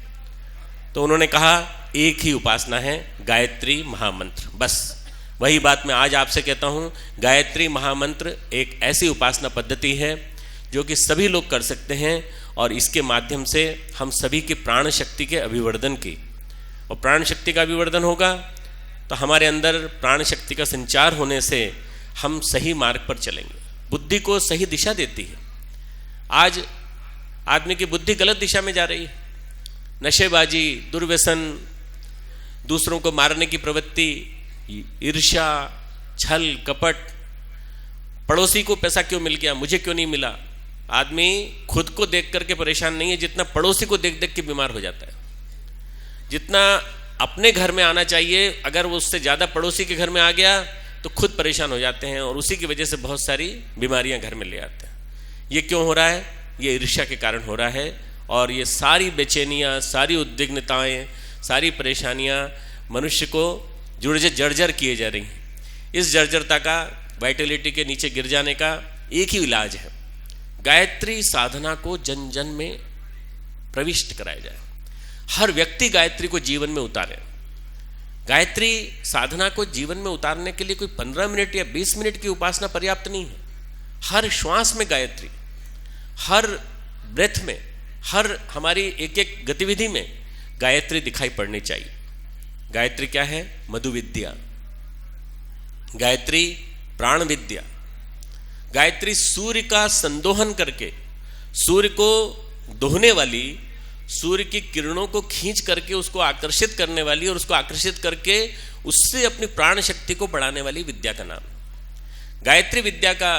तो उन्होंने कहा एक ही उपासना है, गायत्री महामंत्र। बस वही बात मैं आज आपसे कहता हूँ। गायत्री महामंत्र एक ऐसी उपासना पद्धति है जो कि सभी लोग कर सकते हैं और इसके माध्यम से हम सभी की प्राण शक्ति के अभिवर्धन की, और प्राण शक्ति का अभिवर्धन होगा तो हमारे अंदर प्राण शक्ति का संचार होने से हम सही मार्ग पर चलेंगे, बुद्धि को सही दिशा देती है। आज आदमी की बुद्धि गलत दिशा में जा रही है। नशेबाजी, दुर्व्यसन, दूसरों को मारने की प्रवृत्ति, ईर्ष्या, छल, कपट, पड़ोसी को पैसा क्यों मिल गया, मुझे क्यों नहीं मिला। आदमी खुद को देख करके परेशान नहीं है जितना पड़ोसी को देख देख के बीमार हो जाता है। जितना अपने घर में आना चाहिए, अगर वो उससे ज़्यादा पड़ोसी के घर में आ गया तो खुद परेशान हो जाते हैं और उसी की वजह से बहुत सारी बीमारियां घर में ले आते हैं। ये क्यों हो रहा है? ये ईर्ष्या के कारण हो रहा है। और ये सारी बेचैनियाँ, सारी उद्विग्नताएं, सारी परेशानियाँ मनुष्य को जर्जर किए जा रही हैं। इस जर्जरता का, वाइटलिटी के नीचे गिर जाने का एक ही इलाज है, गायत्री साधना को जन जन में प्रविष्ट कराया जाए। हर व्यक्ति गायत्री को जीवन में उतारे। गायत्री साधना को जीवन में उतारने के लिए कोई 15 मिनट या 20 मिनट की उपासना पर्याप्त नहीं है। हर श्वास में गायत्री, हर ब्रेथ में, हर हमारी एक एक गतिविधि में गायत्री दिखाई पड़नी चाहिए। गायत्री क्या है? मधु विद्या। गायत्री प्राण विद्या। गायत्री सूर्य का संदोहन करके, सूर्य को दोहने वाली, सूर्य की किरणों को खींच करके उसको आकर्षित करने वाली और उसको आकर्षित करके उससे अपनी प्राण शक्ति को बढ़ाने वाली विद्या का नाम। गायत्री विद्या का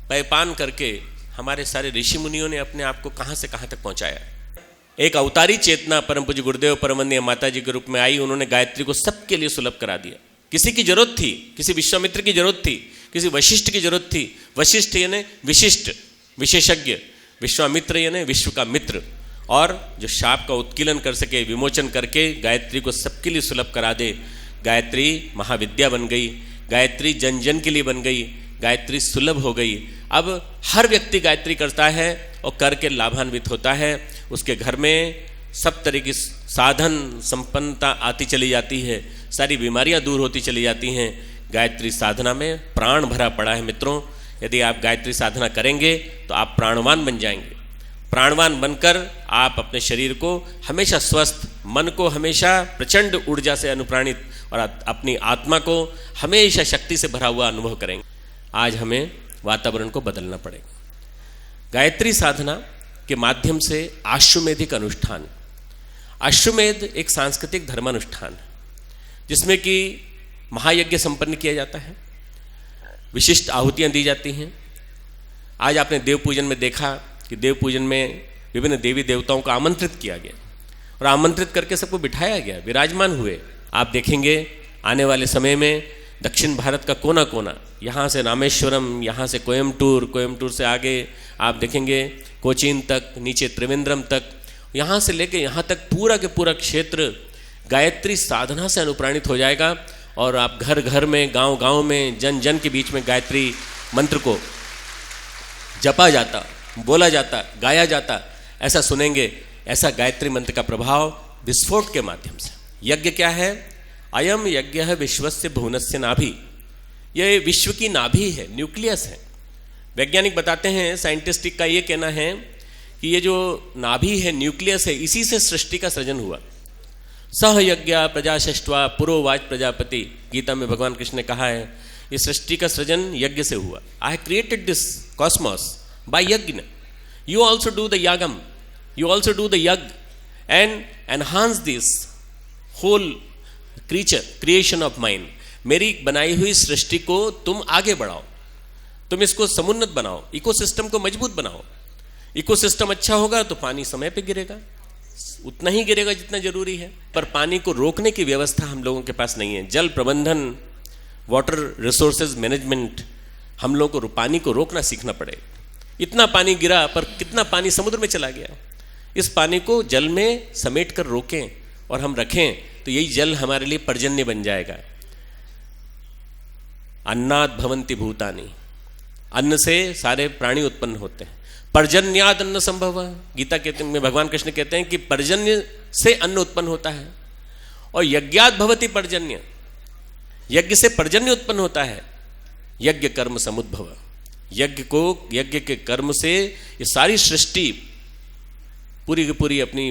पैपान करके हमारे सारे ऋषि मुनियों ने अपने आप को कहां से कहां तक पहुंचाया। एक अवतारी चेतना परम पूज्य गुरुदेव परमवंदनीय माता जी के रूप में आई, उन्होंने गायत्री को सबके लिए सुलभ करा दिया। किसी की जरूरत थी, किसी विश्वामित्र की जरूरत थी, किसी वशिष्ठ की जरूरत थी। वशिष्ठ यानी विशिष्ट, विशेषज्ञ, विश्वामित्र यानी विश्व का मित्र, और जो शाप का उत्कीलन कर सके, विमोचन करके गायत्री को सबके लिए सुलभ करा दे। गायत्री महाविद्या बन गई, गायत्री जन जन के लिए बन गई, गायत्री सुलभ हो गई। अब हर व्यक्ति गायत्री करता है और करके लाभान्वित होता है। उसके घर में सब तरह की साधन संपन्नता आती चली जाती है, सारी बीमारियां दूर होती चली जाती हैं। गायत्री साधना में प्राण भरा पड़ा है मित्रों। यदि आप गायत्री साधना करेंगे तो आप प्राणवान बन जाएंगे। प्राणवान बनकर आप अपने शरीर को हमेशा स्वस्थ, मन को हमेशा प्रचंड ऊर्जा से अनुप्राणित और अपनी आत्मा को हमेशा शक्ति से भरा हुआ अनुभव करेंगे। आज हमें वातावरण को बदलना पड़ेगा। गायत्री साधना के माध्यम से आश्वमेधिक अनुष्ठान, अश्वमेध एक सांस्कृतिक धर्मानुष्ठान है जिसमें कि महायज्ञ संपन्न किया जाता है, विशिष्ट आहुतियां दी जाती हैं। आज आपने देव पूजन में देखा कि देव पूजन में विभिन्न देवी देवताओं को आमंत्रित किया गया और आमंत्रित करके सबको बिठाया गया, विराजमान हुए। आप देखेंगे आने वाले समय में दक्षिण भारत का कोना कोना, यहाँ से रामेश्वरम, यहाँ से कोयम्बटूर, कोयम्बटूर से आगे आप देखेंगे कोचीन तक, नीचे त्रिवेंद्रम तक, यहाँ से लेके यहाँ तक पूरा के पूरा क्षेत्र गायत्री साधना से अनुप्राणित हो जाएगा। और आप घर घर में, गांव गांव में, जन जन के बीच में गायत्री मंत्र को जपा जाता, बोला जाता, गाया जाता, ऐसा सुनेंगे। ऐसा गायत्री मंत्र का प्रभाव विस्फोट के माध्यम से। यज्ञ क्या है? अयम यज्ञ है विश्वस्य भुवनस्य नाभि। यह विश्व की नाभि है, न्यूक्लियस है। वैज्ञानिक बताते हैं, साइंटिस्टिक का ये कहना है कि ये जो नाभि है, न्यूक्लियस है, इसी से सृष्टि का सृजन हुआ। सह यज्ञ प्रजा सृष्ट्वा पुरोवाच प्रजापति, गीता में भगवान कृष्ण ने कहा है ये सृष्टि का सृजन यज्ञ से हुआ। I have created this cosmos by yajna. You also do the yagam, you also do the yajna and enhance this whole creation of mind. मेरी बनाई हुई सृष्टि को तुम आगे बढ़ाओ, तुम इसको समुन्नत बनाओ, इकोसिस्टम को मजबूत बनाओ। इकोसिस्टम अच्छा होगा तो पानी समय पे गिरेगा, उतना ही गिरेगा जितना जरूरी है। पर पानी को रोकने की व्यवस्था हम लोगों के पास नहीं है। जल प्रबंधन, वाटर रिसोर्सेज मैनेजमेंट, हम लोगों को पानी को रोकना सीखना पड़ेगा। इतना पानी गिरा पर कितना पानी समुद्र में चला गया। इस पानी को जल में समेट कर रोकें और हम रखें तो यही जल हमारे लिए पर्जन्य बन जाएगा। अन्नाद भवन्ति भूतानि, अन्न से सारे प्राणी उत्पन्न होते हैं। पर्जन्याद अन्न संभव, गीता कहते हैं, भगवान कृष्ण कहते हैं कि पर्जन्य से अन्न उत्पन्न होता है। और यज्ञाद भवति पर्जन्य, यज्ञ से पर्जन्य उत्पन्न होता है। यज्ञ कर्म समुद्भव, यज्ञ के कर्म से ये सारी सृष्टि पूरी की पूरी अपनी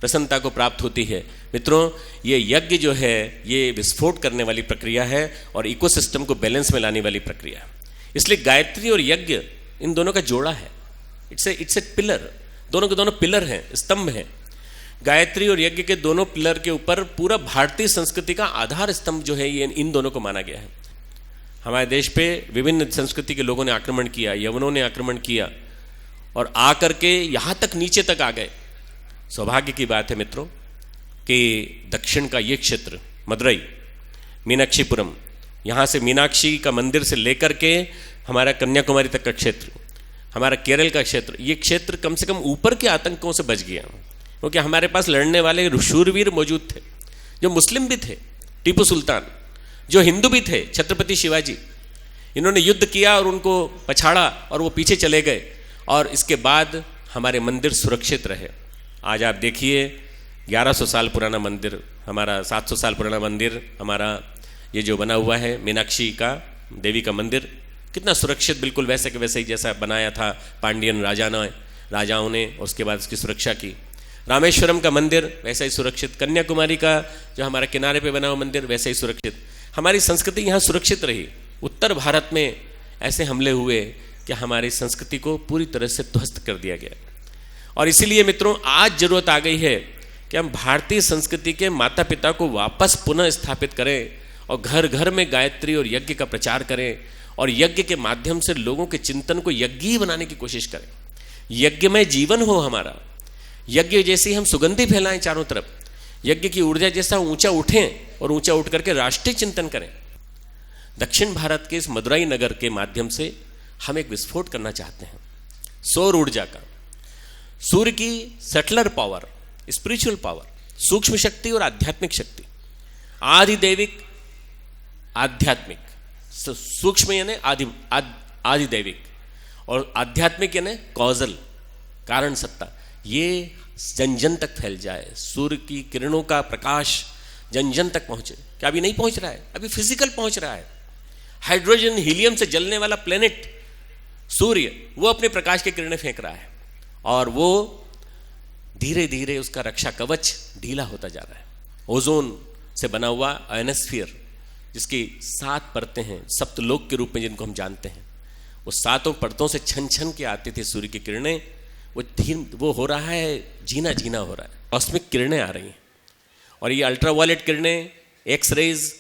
प्रसन्नता को प्राप्त होती है। मित्रों, ये यज्ञ जो है ये विस्फोट करने वाली प्रक्रिया है और इकोसिस्टम को बैलेंस में लाने वाली प्रक्रिया। इसलिए गायत्री और यज्ञ इन दोनों का जोड़ा है। इट्स ए पिलर, दोनों के दोनों पिलर हैं, स्तंभ हैं। गायत्री और यज्ञ के दोनों पिलर के ऊपर पूरा भारतीय संस्कृति का आधार स्तंभ जो है ये इन दोनों को माना गया है। हमारे देश पे विभिन्न संस्कृति के लोगों ने आक्रमण किया, यवनों ने आक्रमण किया और आकर के यहाँ तक नीचे तक आ गए। सौभाग्य की बात है मित्रों कि दक्षिण का ये क्षेत्र, मदुरई, मीनाक्षीपुरम, यहाँ से मीनाक्षी का मंदिर से लेकर के हमारा कन्याकुमारी तक का क्षेत्र, हमारा केरल का क्षेत्र, ये क्षेत्र कम से कम ऊपर के आतंकों से बच गया। क्योंकि हमारे पास लड़ने वाले शूरवीर मौजूद थे, जो मुस्लिम भी थे, टीपू सुल्तान, जो हिंदू भी थे, छत्रपति शिवाजी। इन्होंने युद्ध किया और उनको पछाड़ा और वो पीछे चले गए और इसके बाद हमारे मंदिर सुरक्षित रहे। आज आप देखिए 1100 साल पुराना मंदिर, हमारा 700 साल पुराना मंदिर, हमारा ये जो बना हुआ है मीनाक्षी का देवी का मंदिर, कितना सुरक्षित, बिल्कुल वैसे के वैसे ही जैसा बनाया था पांड्यन राजाओं ने, उसके बाद उसकी सुरक्षा की। रामेश्वरम का मंदिर वैसा ही सुरक्षित, कन्याकुमारी का जो हमारा किनारे पे बना हुआ मंदिर वैसे ही सुरक्षित। हमारी संस्कृति यहाँ सुरक्षित रही। उत्तर भारत में ऐसे हमले हुए कि हमारी संस्कृति को पूरी तरह से ध्वस्त कर दिया गया। और इसीलिए मित्रों आज जरूरत आ गई है कि हम भारतीय संस्कृति के माता पिता को वापस पुनः स्थापित करें और घर घर में गायत्री और यज्ञ का प्रचार करें और यज्ञ के माध्यम से लोगों के चिंतन को यज्ञी बनाने की कोशिश करें। यज्ञ में जीवन हो हमारा, यज्ञ जैसी हम सुगंधि फैलाएं चारों तरफ, यज्ञ की ऊर्जा जैसा ऊंचा उठें और ऊंचा उठ करके राष्ट्रीय चिंतन करें। दक्षिण भारत के इस मदुराई नगर के माध्यम से हम एक विस्फोट करना चाहते हैं सौर ऊर्जा का। सूर्य की सेटलर पावर, स्पिरिचुअल पावर, सूक्ष्म शक्ति और आध्यात्मिक शक्ति, आधिदैविक आध्यात्मिक, सूक्ष्म यानी आधिदैविक और आध्यात्मिक यानी कॉजल कारण सत्ता, ये जन जन तक फैल जाए। सूर्य की किरणों का प्रकाश जन जन तक पहुंचे। क्या अभी नहीं पहुंच रहा है? अभी फिजिकल पहुंच रहा है। हाइड्रोजन हीलियम से जलने वाला प्लेनेट सूर्य, वो अपने प्रकाश की किरणें फेंक रहा है और वो धीरे धीरे उसका रक्षा कवच ढीला होता जा रहा है। ओजोन से बना हुआ आयनोस्फीयर, जिसकी 7 परतें हैं, सप्तलोक के रूप में जिनको हम जानते हैं, वो 7 परतों से छन छन के आती थी सूर्य की किरणें। वो हो रहा है, जीना जीना हो रहा है। कॉस्मिक किरणें आ रही हैं और ये अल्ट्रावायलेट किरणें, एक्स रेज,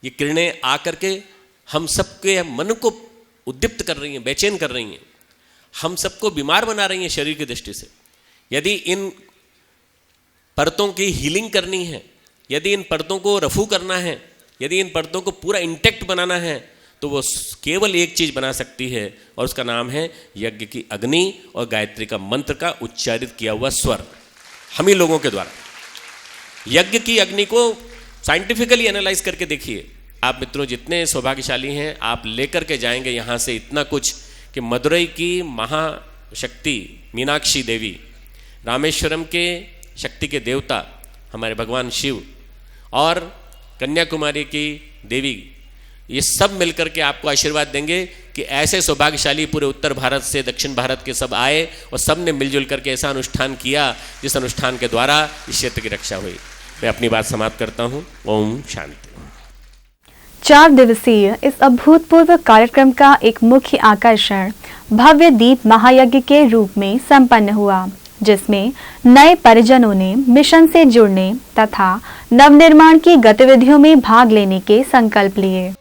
ये किरणें आकर के हम सबके मन को उद्दीप्त कर रही हैं, बेचैन कर रही हैं, हम सबको बीमार बना रही हैं शरीर की दृष्टि से। यदि इन परतों की हीलिंग करनी है, यदि इन परतों को रफू करना है, यदि इन परतों को पूरा इंटैक्ट बनाना है, तो वो केवल एक चीज बना सकती है और उसका नाम है यज्ञ की अग्नि और गायत्री का मंत्र का उच्चारित किया हुआ स्वर, हम ही लोगों के द्वारा। यज्ञ की अग्नि को साइंटिफिकली एनालाइज करके देखिए आप मित्रों, जितने सौभाग्यशाली हैं, आप लेकर के जाएंगे यहाँ से इतना कुछ कि मदुरई की महाशक्ति मीनाक्षी देवी, रामेश्वरम के शक्ति के देवता हमारे भगवान शिव और कन्याकुमारी की देवी, ये सब मिलकर के आपको आशीर्वाद देंगे कि ऐसे सौभाग्यशाली पूरे उत्तर भारत से दक्षिण भारत के सब आए और सब ने मिलजुल करके ऐसा अनुष्ठान किया जिस अनुष्ठान के द्वारा इस क्षेत्र की रक्षा हुई। मैं अपनी बात समाप्त करता हूँ। ओम शांति।
4 दिवसीय इस अभूतपूर्व कार्यक्रम का एक मुख्य आकर्षण भव्य दीप महायज्ञ के रूप में संपन्न हुआ, जिसमें नए परिजनों ने मिशन से जुड़ने तथा नवनिर्माण की गतिविधियों में भाग लेने के संकल्प लिए।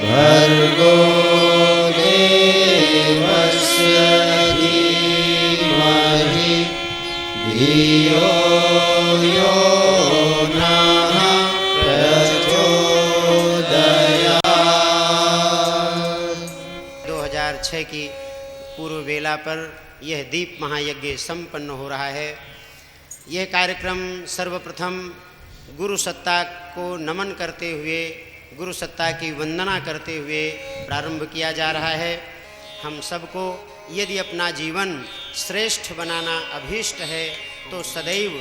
भर्गो देवस्य धीमहि धियो यो नः प्रचोदयात्।
2006 की पूर्व बेला पर यह दीप महायज्ञ संपन्न हो रहा है। यह कार्यक्रम सर्वप्रथम गुरु सत्ता को नमन करते हुए, गुरु सत्ता की वंदना करते हुए प्रारंभ किया जा रहा है। हम सबको यदि अपना जीवन श्रेष्ठ बनाना अभीष्ट है तो सदैव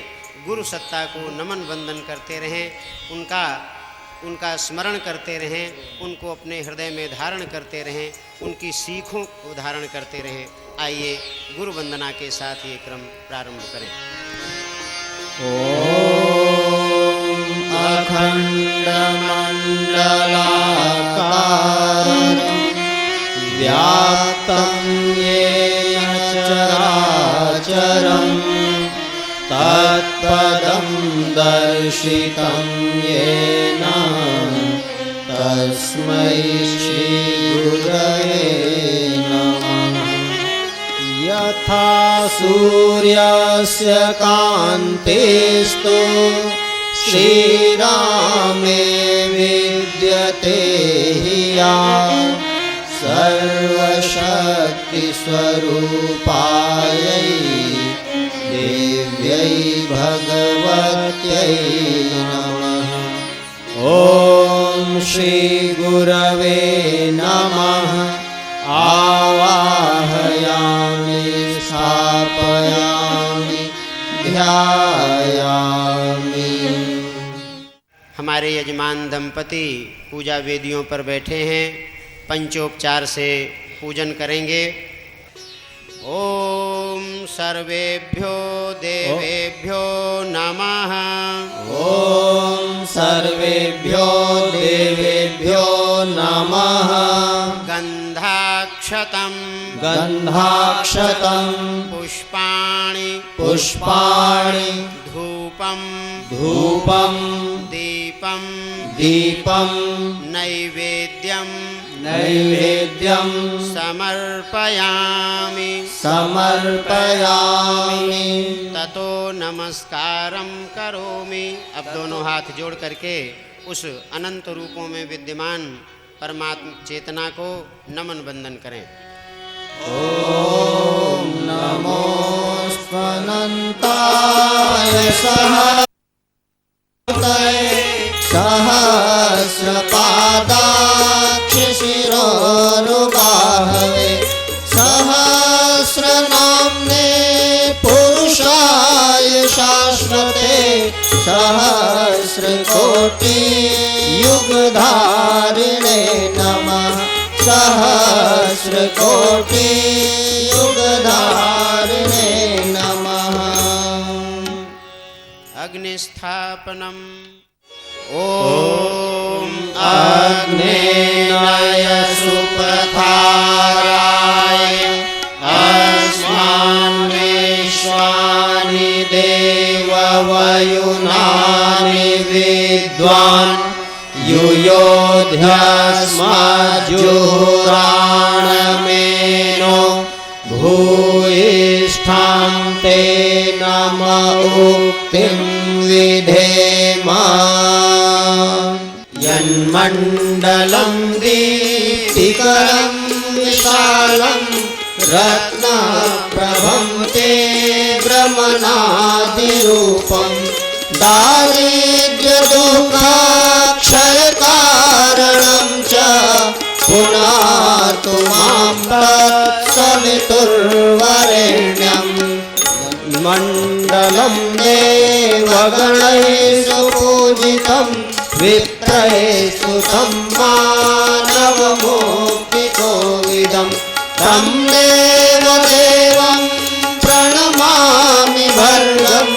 गुरु सत्ता को नमन वंदन करते रहें, उनका स्मरण करते रहें, उनको अपने हृदय में धारण करते रहें, उनकी सीखों को धारण करते रहें। आइए गुरु वंदना के साथ ये क्रम प्रारंभ करें।
अखण्डमण्डलाकारं व्याप्तं येन चराचरं तत्पदं दर्शितं येन तस्मै श्रीगुरवे नमः। यथा सूर्यस्य कान्तेस्तु श्रीरामे विद्यते हि या सर्वशक्तिस्वरूपायै देव्यै भगवत्यै नमः। ॐ श्रीगुरवे नमः। आवाहयामि स्थापयामि ध्यायामि।
हमारे यजमान दंपति पूजा वेदियों पर बैठे हैं, पंचोपचार से पूजन करेंगे। ओम सर्वेभ्यो देवेभ्यो नमः।
ओम सर्वेभ्यो देवेभ्यो
गन्धाक्षतं
गन्धाक्षतं
पुष्पाणि
पुष्पाणि
धूपं
धूपं
दीपं
दीपं
नैवेद्यं
नैवेद्यं
समर्पयामि
समर्पयामि
ततो नमस्कारं करोमि। अब दोनों हाथ जोड़ करके उस अनंत रूपों में विद्यमान परमात्मा चेतना को नमन वंदन करें।
ओम नमोऽस्त्वनन्ताय सहस्रपादाक्षशिरोरुबाहवे सहस्रनाम्ने पुरुषाय शाश्वते सहस्रकोटियुगधारिणे नमः सहस्रकोटियुगधारिणे नमः।
अग्निस्थापनम्। ॐ
अग्नेय सुपथाराय अस्मान्विश्वानि देववयुनानि विद्वान् युयोध्यस्मज्जुहुराणमेनो भूयिष्ठां ते नम उक्तिं विधेम। यन्मण्डलं दीप्तिकरं विशालं रत्नप्रभं ते ब्रह्मणादिरूपं दारिद्र्यदुःखक्षयकारणं च पुनातु मां तत्सवितुर्वरेण्यं। मण्डलं देवगणैः सुपूजितं विप्रैः स्तुतं मानवमुक्तिकोविदं तं देवदेवं प्रणमामि भर्गं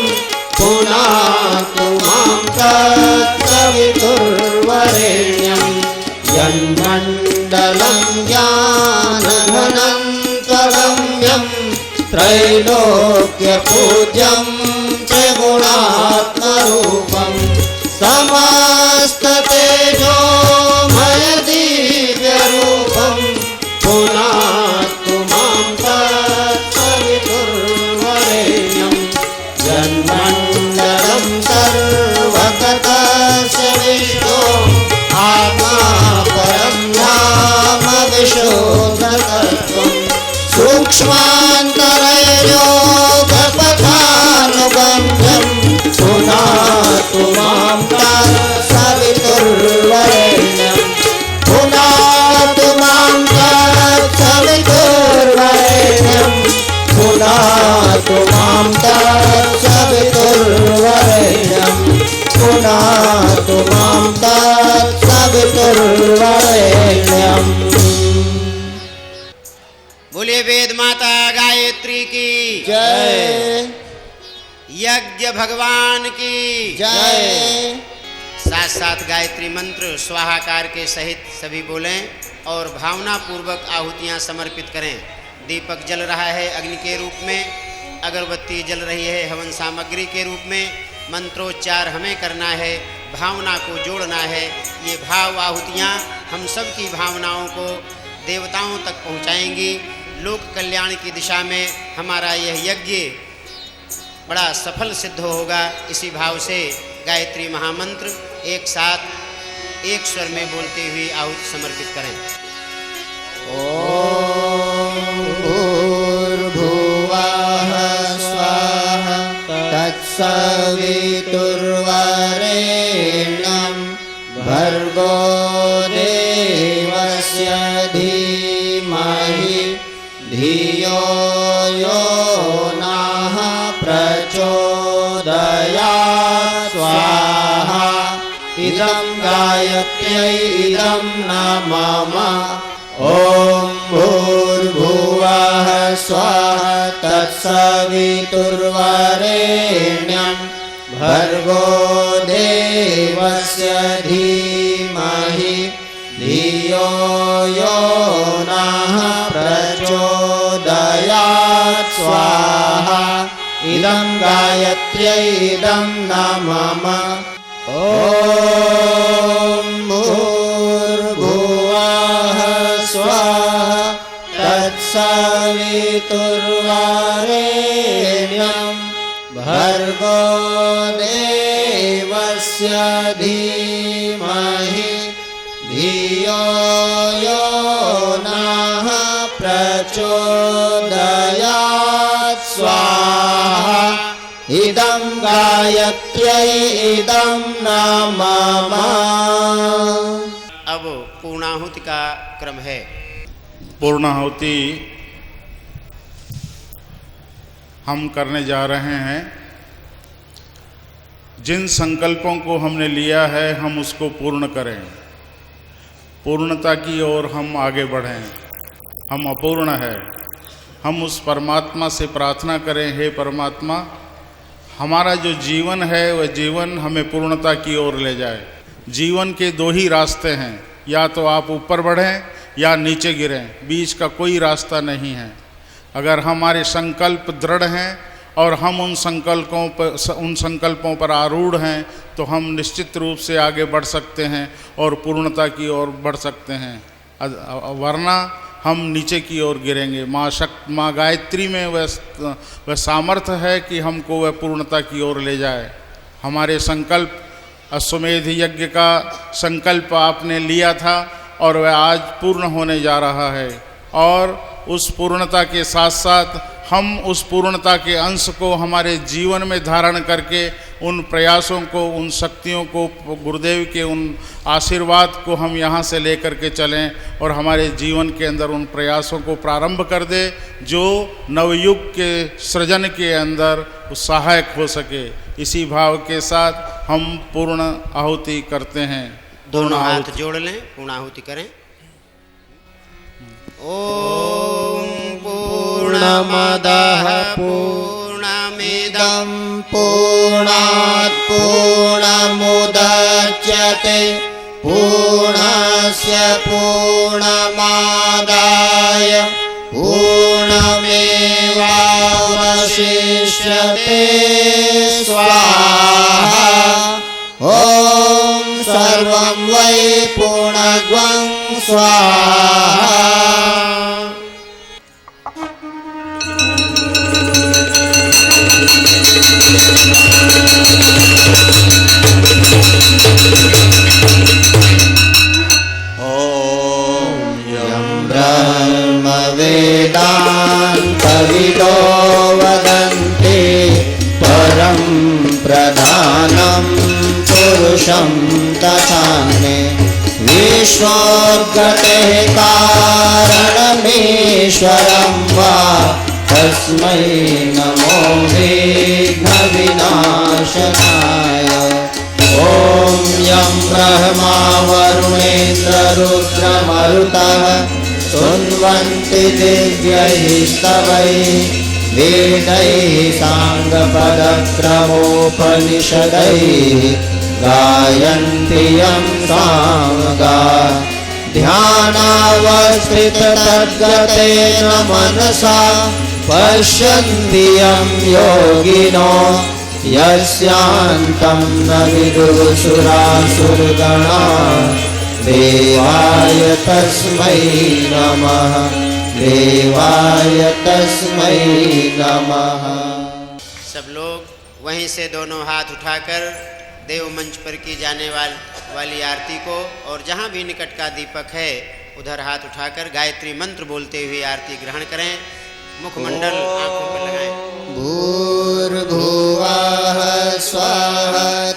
पुनातु मां तत्सवितुर्वरेण्यं। यन्मण्डलं ज्ञानघनं त्वगम्यं त्रैलोक्यपूज्यं त्रिगुणात्मरूपं समस्ततेजोमय दिव्यरूपं पुनातु मां तत्सवितुर्वरेण्यं। यन्मण्डलं सर्वगतस्य विष्णो आत्मा परं धाम विशुद्धतत्त्वं सूक्ष्मान्तरयोगपथानुगम्यं पुनातु मां तत्सवितुर्वरेण्यं। पुनातु मां तत्सवितुर्वरेण्यं। पुनातु मां तत्सवितुर्वरेण्यं। पुनातु मां तत्सवितुर्वरेण्यं।
बोलिए वेद माता गायत्री की
जय।
यज्ञ भगवान की
जय।
साथ साथ गायत्री मंत्र स्वाहाकार के सहित सभी बोलें और भावना पूर्वक आहुतियां समर्पित करें। दीपक जल रहा है अग्नि के रूप में, अगरबत्ती जल रही है हवन सामग्री के रूप में। मंत्रोच्चार हमें करना है, भावना को जोड़ना है। ये भाव आहुतियाँ हम सब की भावनाओं को देवताओं तक पहुँचाएंगी। लोक कल्याण की दिशा में हमारा यह यज्ञ बड़ा सफल सिद्ध होगा। इसी भाव से गायत्री महामंत्र एक साथ एक स्वर में बोलते हुए आहुति समर्पित करें।
ओम भूर्भुवः स्वाहा तत्सवितुर्वरेण्यं भर्गो देवस्य धीमहि धियो यो नः प्रचोदयात्। स्वाहा इदं गायत्र्यै इदं न मम। ॐ भूर्भुवः स्वाहा तत्सवितुर्वरेण्यं भर्गो देवस्य धीमहि धियो यो नः
गायत्र्यैदं नमः। ॐ भूर्भुवः स्वः तत्सवितुर्वरेण्यं भर्गो देवस्य धीमहि धियो यो नः प्रचोदयात् स्वाहा। इदं गायत्र्यै इदं नमः।
अब पूर्णाहुति का क्रम है।
पूर्णाहुति हम करने जा रहे हैं। जिन संकल्पों को हमने लिया है हम उसको पूर्ण करें, पूर्णता की ओर हम आगे बढ़ें। हम अपूर्ण है, हम उस परमात्मा से प्रार्थना करें, हे परमात्मा हमारा जो जीवन है वह जीवन हमें पूर्णता की ओर ले जाए। जीवन के दो ही रास्ते हैं, या तो आप ऊपर बढ़ें या नीचे गिरें, बीच का कोई रास्ता नहीं है। अगर हमारे संकल्प दृढ़ हैं और हम उन संकल्पों पर आरूढ़ हैं तो हम निश्चित रूप से आगे बढ़ सकते हैं और पूर्णता की ओर बढ़ सकते हैं, वरना हम नीचे की ओर गिरेंगे। माँ गायत्री में वह सामर्थ्य है कि हमको वह पूर्णता की ओर ले जाए। हमारे संकल्प, अश्वमेध यज्ञ का संकल्प आपने लिया था और वह आज पूर्ण होने जा रहा है, और उस पूर्णता के साथ साथ हम उस पूर्णता के अंश को हमारे जीवन में धारण करके उन प्रयासों को, उन शक्तियों को, गुरुदेव के उन आशीर्वाद को हम यहाँ से लेकर के चलें और हमारे जीवन के अंदर उन प्रयासों को प्रारंभ कर दे जो नवयुग के सृजन के अंदर सहायक हो सके। इसी भाव के साथ हम पूर्ण आहुति करते हैं।
दोनों हाथ जोड़ लें, पूर्णाहुति करें। ओम पूर्णमदः पूर्णमिदं
पूर्णात् पूर्णमुदच्यते पूर्णस्य पूर्णमादाय पूर्णमेवावशिष्यते स्वाहा। ॐ सर्वं वै पूर्णत्वं स्वाहा। वेदान्तविदो वदन्ति परं प्रधानं पुरुषं तथान्ये विश्वोद्गतेः कारणमीश्वरं वा तस्मै नमो विघ्नविनाशनाय। ॐ यं ब्रह्मा वरुणेन्द्ररुद्रमरुतः सुन्वन्ति दिव्यैः स्तवैः वेदैः साङ्गपदक्रमोपनिषदैः गायन्ति यं सामगा। ध्यानावस्थिततद्गतेन मनसा पश्यन्ति यं योगिनो यस्यान्तं न विदुः सुरासुरगणा। देवाय तस्मै नमः, देवाय तस्मै नमः।
सब लोग वहीं से दोनों हाथ उठाकर देव मंच पर की जाने वाली आरती को, और जहाँ भी निकट का दीपक है उधर हाथ उठाकर गायत्री मंत्र बोलते हुए आरती ग्रहण करें। मुखमंडल आंखों पर लगाएं।
भूर्भुवः स्वः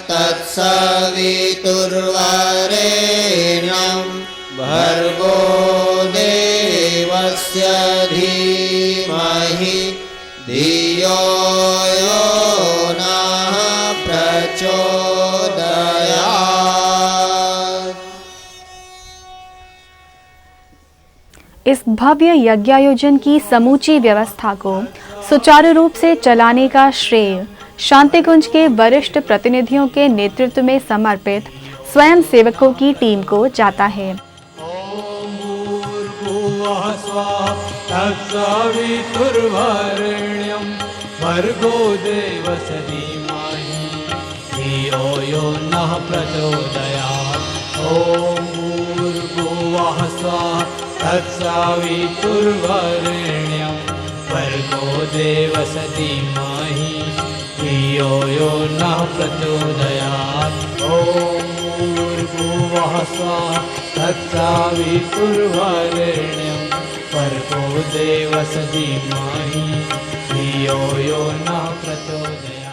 तत्सवितुर्वरेण्यं भर्गो देवस्य धीमहि धियो यो नः प्रचोदयात्।
इस भव्य यज्ञायोजन की समूची व्यवस्था को सुचारू रूप से चलाने का श्रेय शांतिकुंज के वरिष्ठ प्रतिनिधियों के नेतृत्व में समर्पित स्वयं सेवकों की टीम को जाता है।
भर्गो देवस्य धीमहि धियो यो नः प्रचोदयात् ॐ भूर्भुवः स्वः तत्सवितुर्वरेण्यं भर्गो देवस्य धीमहि धियो यो नः प्रचोदयात् ॐ भूर्भुवः स्वः तत्सवितुर्वरेण्यं भर्गो देवस्य धीमहि धियो यो नः प्रचोदयात्।